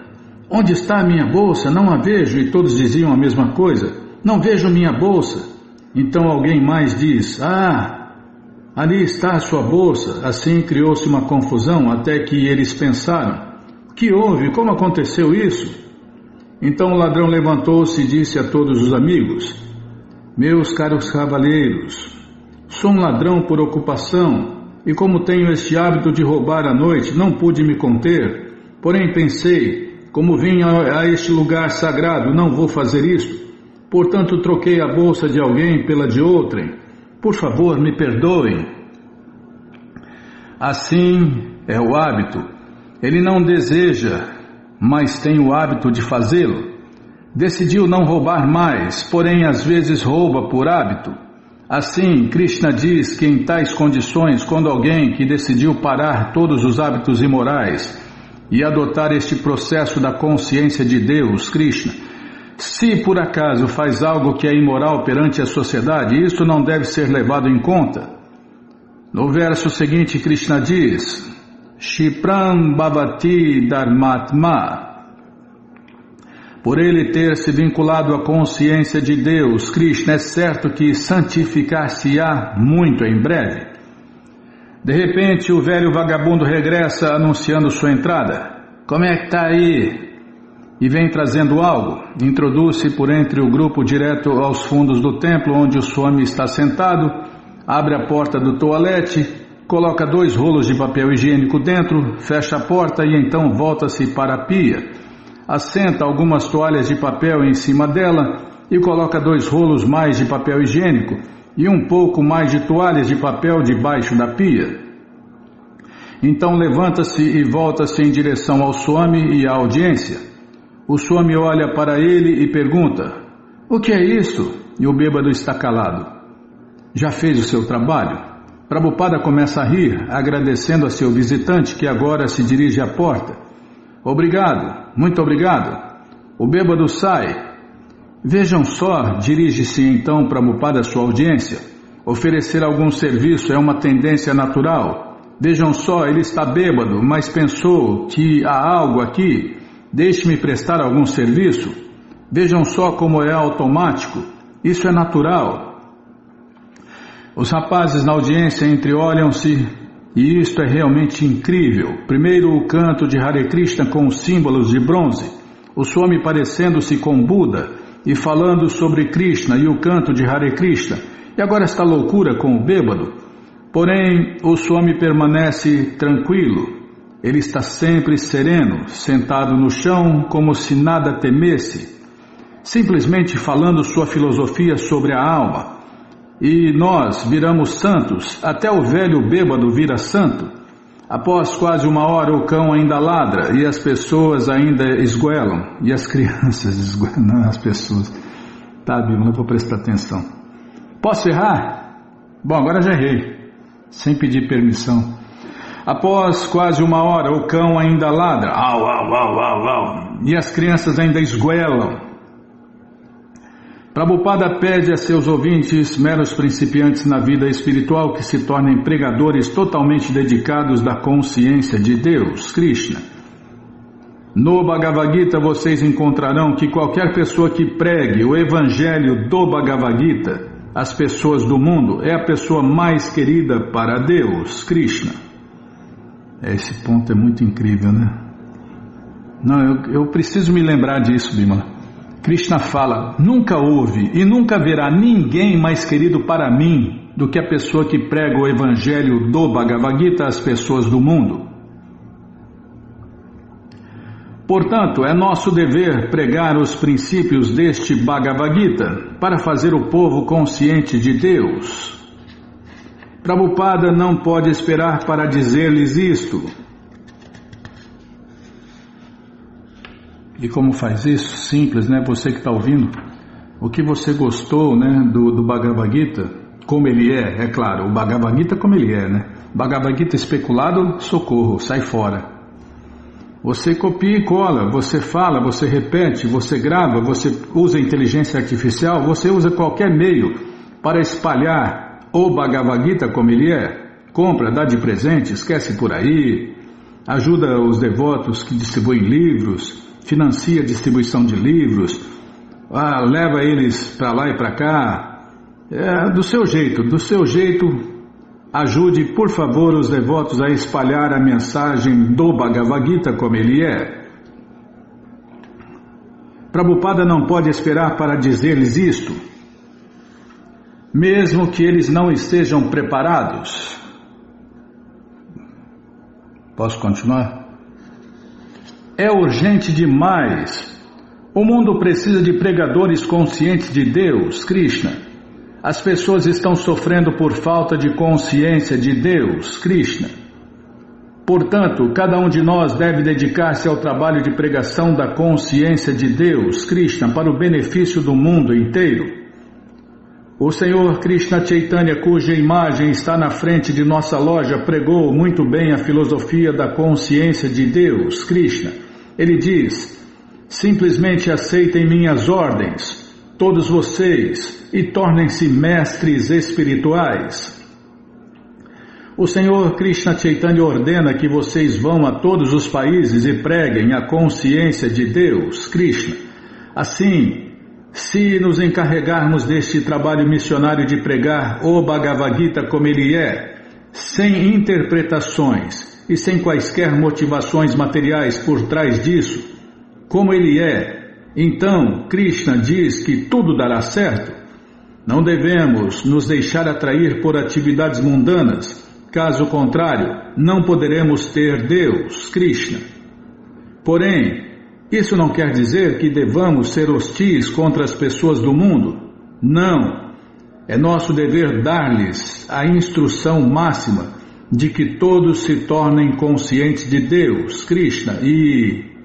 Speaker 1: onde está a minha bolsa? Não a vejo. E todos diziam a mesma coisa: não vejo minha bolsa. Então alguém mais diz: ali está a sua bolsa. Assim criou-se uma confusão até que eles pensaram: o que houve? Como aconteceu isso? Então o ladrão levantou-se e disse a todos os amigos: meus caros cavalheiros, sou um ladrão por ocupação e como tenho este hábito de roubar à noite, não pude me conter. Porém pensei, como vim a este lugar sagrado, não vou fazer isto. Portanto troquei a bolsa de alguém pela de outrem. Por favor, me perdoem. Assim é o hábito. Ele não deseja, mas tem o hábito de fazê-lo. Decidiu não roubar mais, porém às vezes rouba por hábito. Assim, Krishna diz que em tais condições, quando alguém que decidiu parar todos os hábitos imorais e adotar este processo da consciência de Deus, Krishna, Se por acaso faz algo que é imoral perante a sociedade, isso não deve ser levado em conta. No verso seguinte, Krishna diz: Shipram Bhavati Dharmatma. Por ele ter se vinculado à consciência de Deus, Krishna, é certo que santificar-se-á muito em breve. De repente, o velho vagabundo regressa anunciando sua entrada. Como é que está aí? E vem trazendo algo. Introduz-se por entre o grupo direto aos fundos do templo, onde o Swami está sentado, abre a porta do toalete, coloca 2 rolos de papel higiênico dentro, fecha a porta e então volta-se para a pia. Assenta algumas toalhas de papel em cima dela e coloca 2 rolos mais de papel higiênico e um pouco mais de toalhas de papel debaixo da pia. Então levanta-se e volta-se em direção ao Swami e à audiência. O Swami olha para ele e pergunta: o que é isso? E o bêbado está calado. Já fez o seu trabalho? Prabhupada começa a rir, agradecendo a seu visitante que agora se dirige à porta. Obrigado, muito obrigado. O bêbado sai. Vejam só, dirige-se então Prabhupada à sua audiência. Oferecer algum serviço é uma tendência natural. Vejam só, ele está bêbado, mas pensou que há algo aqui. Deixe-me prestar algum serviço. Vejam só como é automático. Isso é natural. Os rapazes na audiência entreolham-se. E isto é realmente incrível. Primeiro o canto de Hare Krishna com os símbolos de bronze, o Swami parecendo-se com Buda e falando sobre Krishna e o canto de Hare Krishna, e agora esta loucura com o bêbado. Porém, o Swami permanece tranquilo. Ele está sempre sereno, sentado no chão como se nada temesse, simplesmente falando sua filosofia sobre a alma. E nós viramos santos, até o velho bêbado vira santo. Após quase 1 hora o cão ainda ladra e as pessoas ainda esgoelam. E as crianças esgoelam, não as pessoas. Tá, Bíblia, vou prestar atenção. Posso errar? Bom, agora já errei, sem pedir permissão. Após quase 1 hora o cão ainda ladra, au, au, au, au, au, e as crianças ainda esgoelam. Prabhupada pede a seus ouvintes, meros principiantes na vida espiritual, que se tornem pregadores totalmente dedicados da consciência de Deus, Krishna. No Bhagavad Gita vocês encontrarão que qualquer pessoa que pregue o evangelho do Bhagavad Gita às pessoas do mundo é a pessoa mais querida para Deus, Krishna. Esse ponto é muito incrível, né? Não, eu preciso me lembrar disso, Bimala. Krishna fala: nunca houve e nunca haverá ninguém mais querido para mim do que a pessoa que prega o evangelho do Bhagavad Gita às pessoas do mundo. Portanto, é nosso dever pregar os princípios deste Bhagavad Gita para fazer o povo consciente de Deus. Prabhupada não pode esperar para dizer-lhes isto. E como faz isso? Simples, né? Você que está ouvindo, o que você gostou, né, do Bhagavad Gita, como ele é claro, o Bhagavad Gita como ele é, né? Bhagavad Gita especulado, socorro, sai fora. Você copia e cola, você fala, você repete, você grava, você usa inteligência artificial, você usa qualquer meio para espalhar o Bhagavad Gita como ele é. Compra, dá de presente, esquece por aí, ajuda os devotos que distribuem livros, financia a distribuição de livros, leva eles para lá e para cá, do seu jeito, ajude por favor os devotos a espalhar a mensagem do Bhagavad Gita como ele é. Prabhupada não pode esperar para dizer-lhes isto, mesmo que eles não estejam preparados. Posso continuar? É urgente demais. O mundo precisa de pregadores conscientes de Deus, Krishna. As pessoas estão sofrendo por falta de consciência de Deus, Krishna. Portanto, cada um de nós deve dedicar-se ao trabalho de pregação da consciência de Deus, Krishna, para o benefício do mundo inteiro. O Senhor Krishna Chaitanya, cuja imagem está na frente de nossa loja, pregou muito bem a filosofia da consciência de Deus, Krishna. Ele diz: Simplesmente aceitem minhas ordens, todos vocês, e tornem-se mestres espirituais. O Senhor Krishna Chaitanya ordena que vocês vão a todos os países e preguem a consciência de Deus, Krishna. Assim, se nos encarregarmos deste trabalho missionário de pregar o Bhagavad Gita como ele é, sem interpretações e sem quaisquer motivações materiais por trás disso, como ele é, então Krishna diz que tudo dará certo. Não devemos nos deixar atrair por atividades mundanas. Caso contrário, não poderemos ter Deus, Krishna. Porém, isso não quer dizer que devamos ser hostis contra as pessoas do mundo. Não. É nosso dever dar-lhes a instrução máxima de que todos se tornem conscientes de Deus, Krishna, e...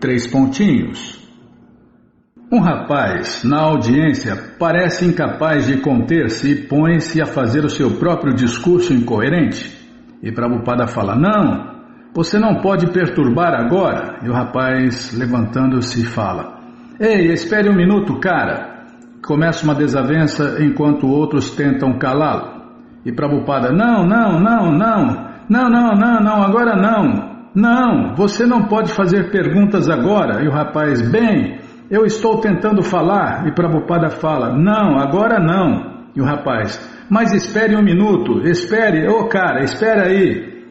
Speaker 1: Um rapaz, na audiência, parece incapaz de conter-se e põe-se a fazer o seu próprio discurso incoerente. E Prabhupada fala, não, você não pode perturbar agora. E o rapaz, levantando-se, fala, ei, espere um minuto, cara. Começa uma desavença enquanto outros tentam calá-lo. E Prabhupada, não, agora não. Não, você não pode fazer perguntas agora. E o rapaz, bem, eu estou tentando falar. E Prabhupada fala, não, agora não. E o rapaz, mas espere um minuto, espere, cara, espera aí.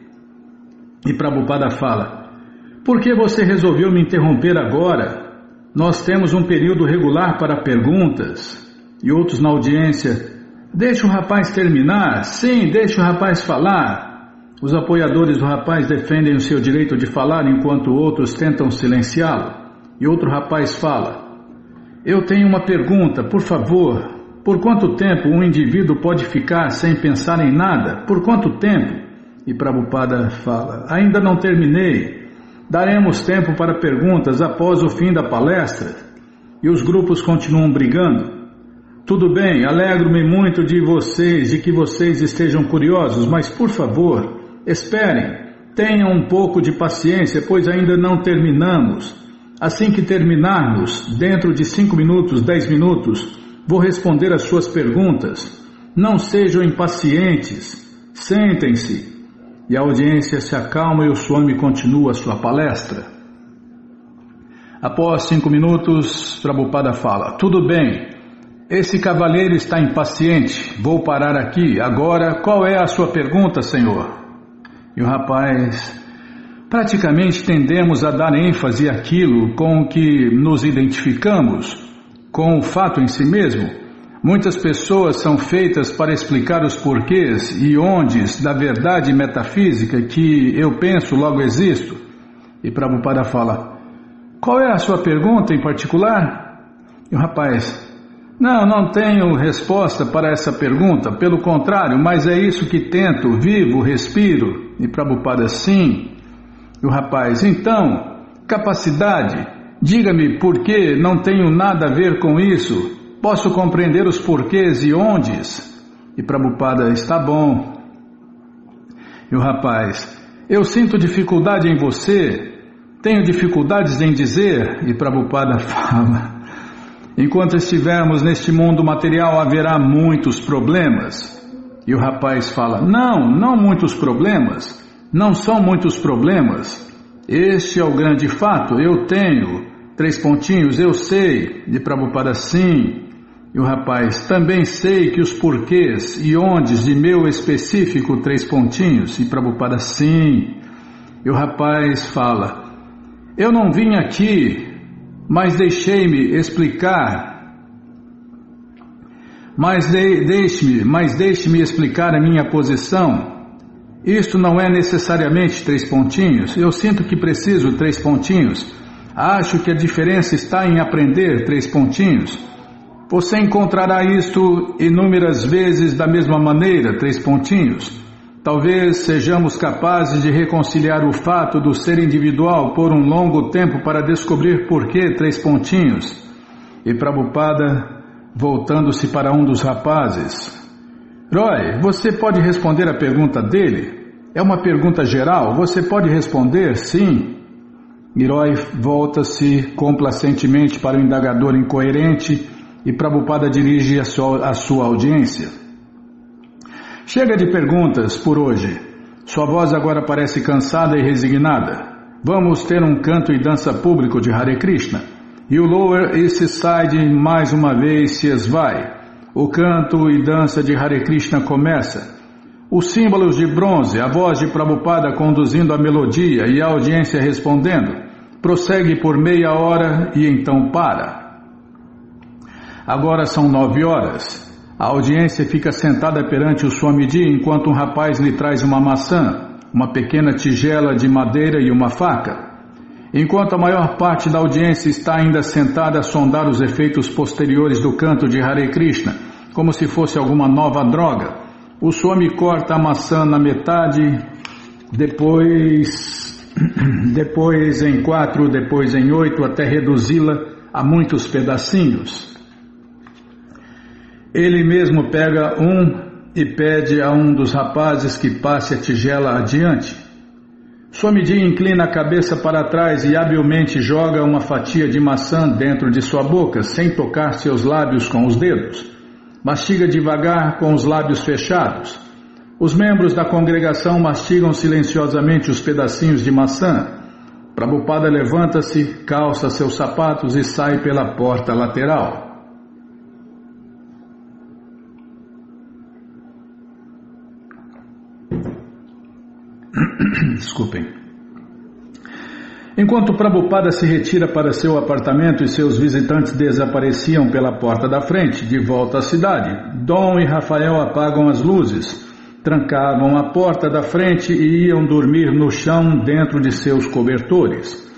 Speaker 1: E Prabhupada fala, por que você resolveu me interromper agora? Nós temos um período regular para perguntas. E outros na audiência, deixa o rapaz terminar, sim, deixa o rapaz falar. Os apoiadores do rapaz defendem o seu direito de falar enquanto outros tentam silenciá-lo. E outro rapaz fala, eu tenho uma pergunta, por favor. Por quanto tempo um indivíduo pode ficar sem pensar em nada? Por quanto tempo? E Prabhupada fala, ainda não terminei. Daremos tempo para perguntas após o fim da palestra. E os grupos continuam brigando. Tudo bem, alegro-me muito de que vocês estejam curiosos, mas por favor, esperem, tenham um pouco de paciência, pois ainda não terminamos. Assim que terminarmos, dentro de 5 minutos, 10 minutos, vou responder às suas perguntas. Não sejam impacientes. Sentem-se. E a audiência se acalma e o Swami continua a sua palestra. Após 5 minutos, Prabhupada fala, tudo bem, esse cavalheiro está impaciente. Vou parar aqui. Agora, qual é a sua pergunta, senhor? E o rapaz, praticamente tendemos a dar ênfase àquilo com o que nos identificamos, com o fato em si mesmo. Muitas pessoas são feitas para explicar os porquês e ondes da verdade metafísica que eu penso, logo existo. E Prabhupada fala, qual é a sua pergunta em particular? E o rapaz, não tenho resposta para essa pergunta, pelo contrário, mas é isso que tento, vivo, respiro. E Prabhupada, sim. E o rapaz, então, capacidade, diga-me por que não tenho nada a ver com isso, posso compreender os porquês e ondes? E Prabhupada, está bom. E o rapaz, eu sinto dificuldade em você, tenho dificuldades em dizer. E Prabhupada fala, enquanto estivermos neste mundo material haverá muitos problemas. E o rapaz fala, não muitos problemas, não são muitos problemas. Este é o grande fato, eu tenho, eu sei. De Prabhupada, sim. E o rapaz, também sei que os porquês e ondes de meu específico, E Prabhupada, sim. E o rapaz fala, eu não vim aqui, mas deixe-me explicar, deixe-me explicar a minha posição. Isto não é necessariamente eu sinto que preciso acho que a diferença está em aprender Você encontrará isto inúmeras vezes da mesma maneira, Talvez sejamos capazes de reconciliar o fato do ser individual por um longo tempo para descobrir por que, E Prabhupada, voltando-se para um dos rapazes, Roy, você pode responder a pergunta dele? É uma pergunta geral, você pode responder sim. Herói volta-se complacentemente para o indagador incoerente e Prabhupada dirige a sua audiência. Chega de perguntas por hoje. Sua voz agora parece cansada e resignada. Vamos ter um canto e dança público de Hare Krishna. E o Lower East Side mais uma vez se esvai. O canto e dança de Hare Krishna começa. Os símbolos de bronze, a voz de Prabhupada conduzindo a melodia e a audiência respondendo, prossegue por meia hora e então para. Agora são 9 horas. A audiência fica sentada perante o Swamiji enquanto um rapaz lhe traz uma maçã, uma pequena tigela de madeira e uma faca. Enquanto a maior parte da audiência está ainda sentada a sondar os efeitos posteriores do canto de Hare Krishna, como se fosse alguma nova droga, o Swami corta a maçã na metade, depois em 4, depois em 8, até reduzi-la a muitos pedacinhos. Ele mesmo pega um e pede a um dos rapazes que passe a tigela adiante. Swamiji inclina a cabeça para trás e habilmente joga uma fatia de maçã dentro de sua boca, sem tocar seus lábios com os dedos. Mastiga devagar com os lábios fechados. Os membros da congregação mastigam silenciosamente os pedacinhos de maçã. Prabhupada levanta-se, calça seus sapatos e sai pela porta lateral. Desculpem. Enquanto Prabhupada se retira para seu apartamento e seus visitantes desapareciam pela porta da frente, de volta à cidade, Dom e Rafael apagam as luzes, trancavam a porta da frente e iam dormir no chão dentro de seus cobertores.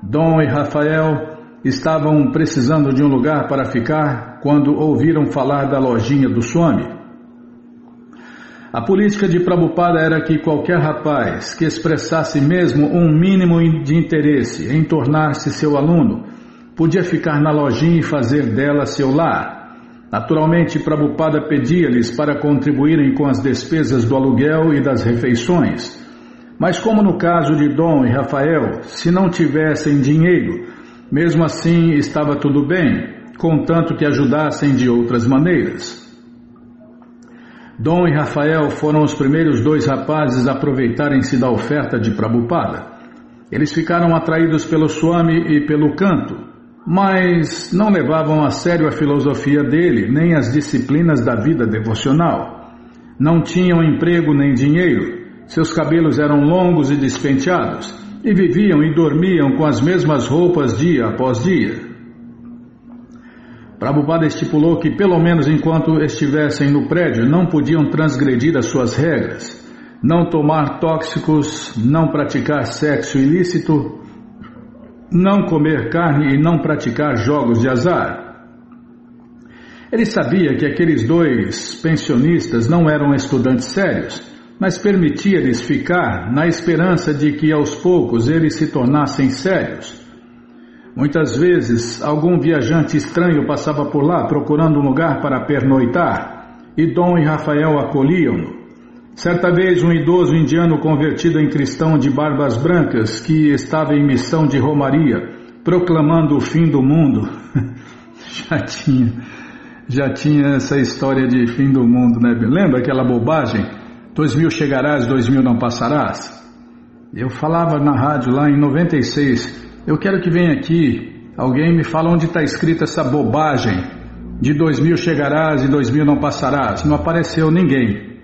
Speaker 1: Dom e Rafael estavam precisando de um lugar para ficar quando ouviram falar da lojinha do Swami. A política de Prabhupada era que qualquer rapaz que expressasse mesmo um mínimo de interesse em tornar-se seu aluno podia ficar na lojinha e fazer dela seu lar. Naturalmente, Prabhupada pedia-lhes para contribuírem com as despesas do aluguel e das refeições. Mas como no caso de Dom e Rafael, se não tivessem dinheiro, mesmo assim estava tudo bem, contanto que ajudassem de outras maneiras. Dom e Rafael foram os primeiros 2 rapazes a aproveitarem-se da oferta de Prabhupada. Eles ficaram atraídos pelo Swami e pelo canto, mas não levavam a sério a filosofia dele, nem as disciplinas da vida devocional. Não tinham emprego nem dinheiro, seus cabelos eram longos e despenteados, e viviam e dormiam com as mesmas roupas dia após dia. Prabhupada estipulou que, pelo menos enquanto estivessem no prédio, não podiam transgredir as suas regras, não tomar tóxicos, não praticar sexo ilícito, não comer carne e não praticar jogos de azar. Ele sabia que aqueles 2 pensionistas não eram estudantes sérios, mas permitia-lhes ficar na esperança de que aos poucos eles se tornassem sérios. Muitas vezes, algum viajante estranho passava por lá procurando um lugar para pernoitar, e Dom e Rafael acolhiam-no. Certa vez, um idoso indiano convertido em cristão de barbas brancas, que estava em missão de romaria, proclamando o fim do mundo. Já tinha essa história de fim do mundo, né? Lembra aquela bobagem? 2000 chegarás, 2000 não passarás? Eu falava na rádio lá em 96... Eu quero que venha aqui, alguém me fala onde está escrita essa bobagem de 2000 chegarás e 2000 não passarás. Não apareceu ninguém,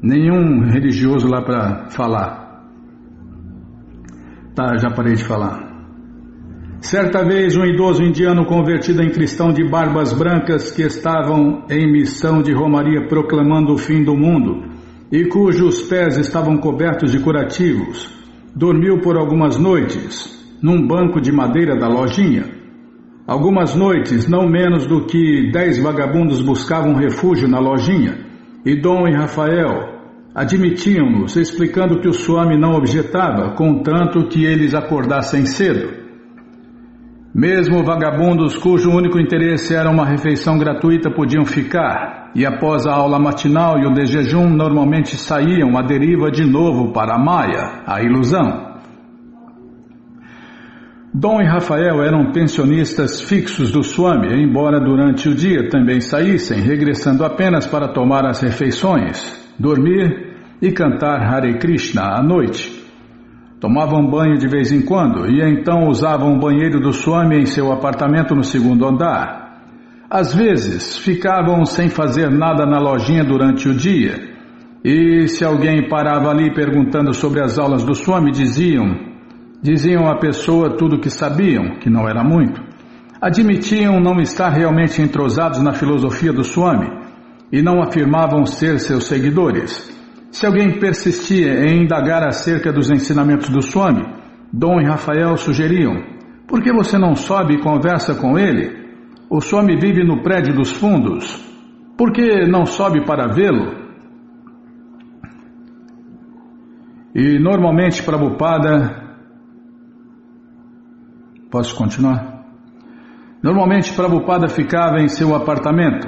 Speaker 1: nenhum religioso lá para falar. Tá, já parei de falar. Certa vez um idoso indiano convertido em cristão de barbas brancas que estavam em missão de romaria proclamando o fim do mundo e cujos pés estavam cobertos de curativos, dormiu por algumas noites num banco de madeira da lojinha. Algumas noites, não menos do que 10 vagabundos buscavam refúgio na lojinha, e Dom e Rafael admitiam-nos, explicando que o Swami não objetava, contanto que eles acordassem cedo. Mesmo vagabundos cujo único interesse era uma refeição gratuita podiam ficar, e após a aula matinal e o de jejum normalmente saíam à deriva de novo para a Maya, a ilusão. Dom e Rafael eram pensionistas fixos do Swami, embora durante o dia também saíssem, regressando apenas para tomar as refeições, dormir e cantar Hare Krishna à noite. Tomavam banho de vez em quando e então usavam o banheiro do Swami em seu apartamento no segundo andar. Às vezes, ficavam sem fazer nada na lojinha durante o dia e se alguém parava ali perguntando sobre as aulas do Swami, diziam à pessoa tudo o que sabiam, que não era muito. Admitiam não estar realmente entrosados na filosofia do Swami e não afirmavam ser seus seguidores. Se alguém persistia em indagar acerca dos ensinamentos do Swami, Dom e Rafael sugeriam: por que você não sobe e conversa com ele? O Swami vive no prédio dos fundos. Por que não sobe para vê-lo? E normalmente Prabhupada... Posso continuar? Normalmente Prabhupada ficava em seu apartamento.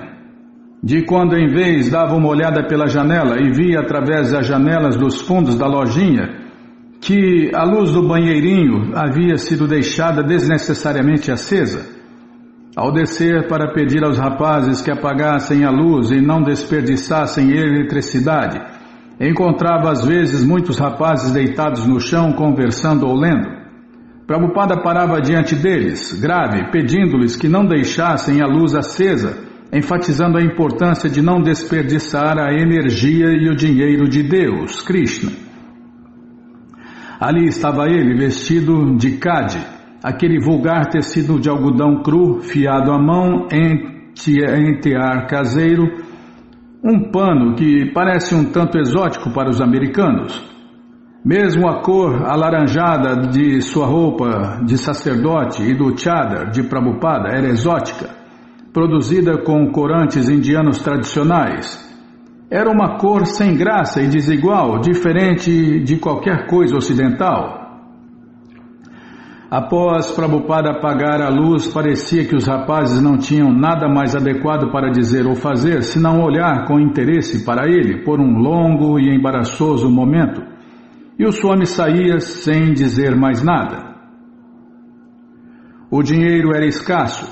Speaker 1: De quando em vez dava uma olhada pela janela e via através das janelas dos fundos da lojinha que a luz do banheirinho havia sido deixada desnecessariamente acesa. Ao descer para pedir aos rapazes que apagassem a luz e não desperdiçassem eletricidade, encontrava às vezes muitos rapazes deitados no chão conversando ou lendo. Prabhupada parava diante deles, grave, pedindo-lhes que não deixassem a luz acesa, enfatizando a importância de não desperdiçar a energia e o dinheiro de Deus, Krishna. Ali estava ele, vestido de cade, aquele vulgar tecido de algodão cru, fiado à mão em tear caseiro, um pano que parece um tanto exótico para os americanos. Mesmo a cor alaranjada de sua roupa de sacerdote e do chadar de Prabhupada era exótica, produzida com corantes indianos tradicionais. Era uma cor sem graça e desigual, diferente de qualquer coisa ocidental. Após Prabhupada apagar a luz, parecia que os rapazes não tinham nada mais adequado para dizer ou fazer, senão olhar com interesse para ele por um longo e embaraçoso momento. E o Swami saía sem dizer mais nada. O dinheiro era escasso.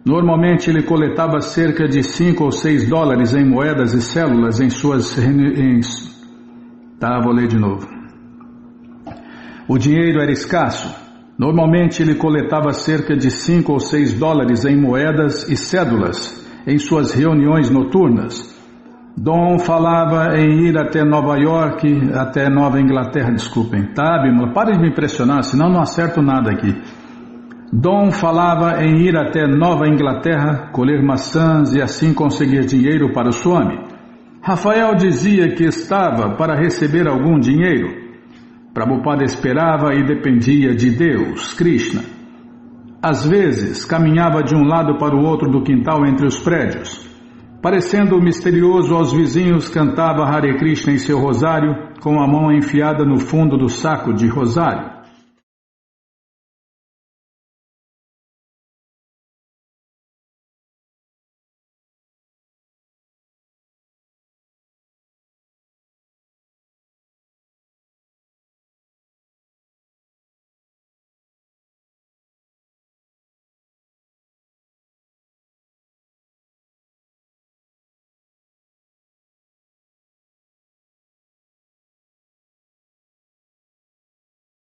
Speaker 1: Normalmente ele coletava cerca de 5 ou 6 dólares em moedas e células em suas reuniões. Vou ler de novo. O dinheiro era escasso. Normalmente ele coletava cerca de 5 ou 6 dólares em moedas e cédulas em suas reuniões noturnas. Dom falava em ir até Nova Inglaterra, desculpem. Bímola, para de me impressionar, senão não acerto nada aqui. Dom falava em ir até Nova Inglaterra, colher maçãs e assim conseguir dinheiro para o Swami. Rafael dizia que estava para receber algum dinheiro. Prabhupada esperava e dependia de Deus, Krishna. Às vezes, caminhava de um lado para o outro do quintal entre os prédios. Parecendo misterioso aos vizinhos, cantava Hare Krishna em seu rosário, com a mão enfiada no fundo do saco de rosário.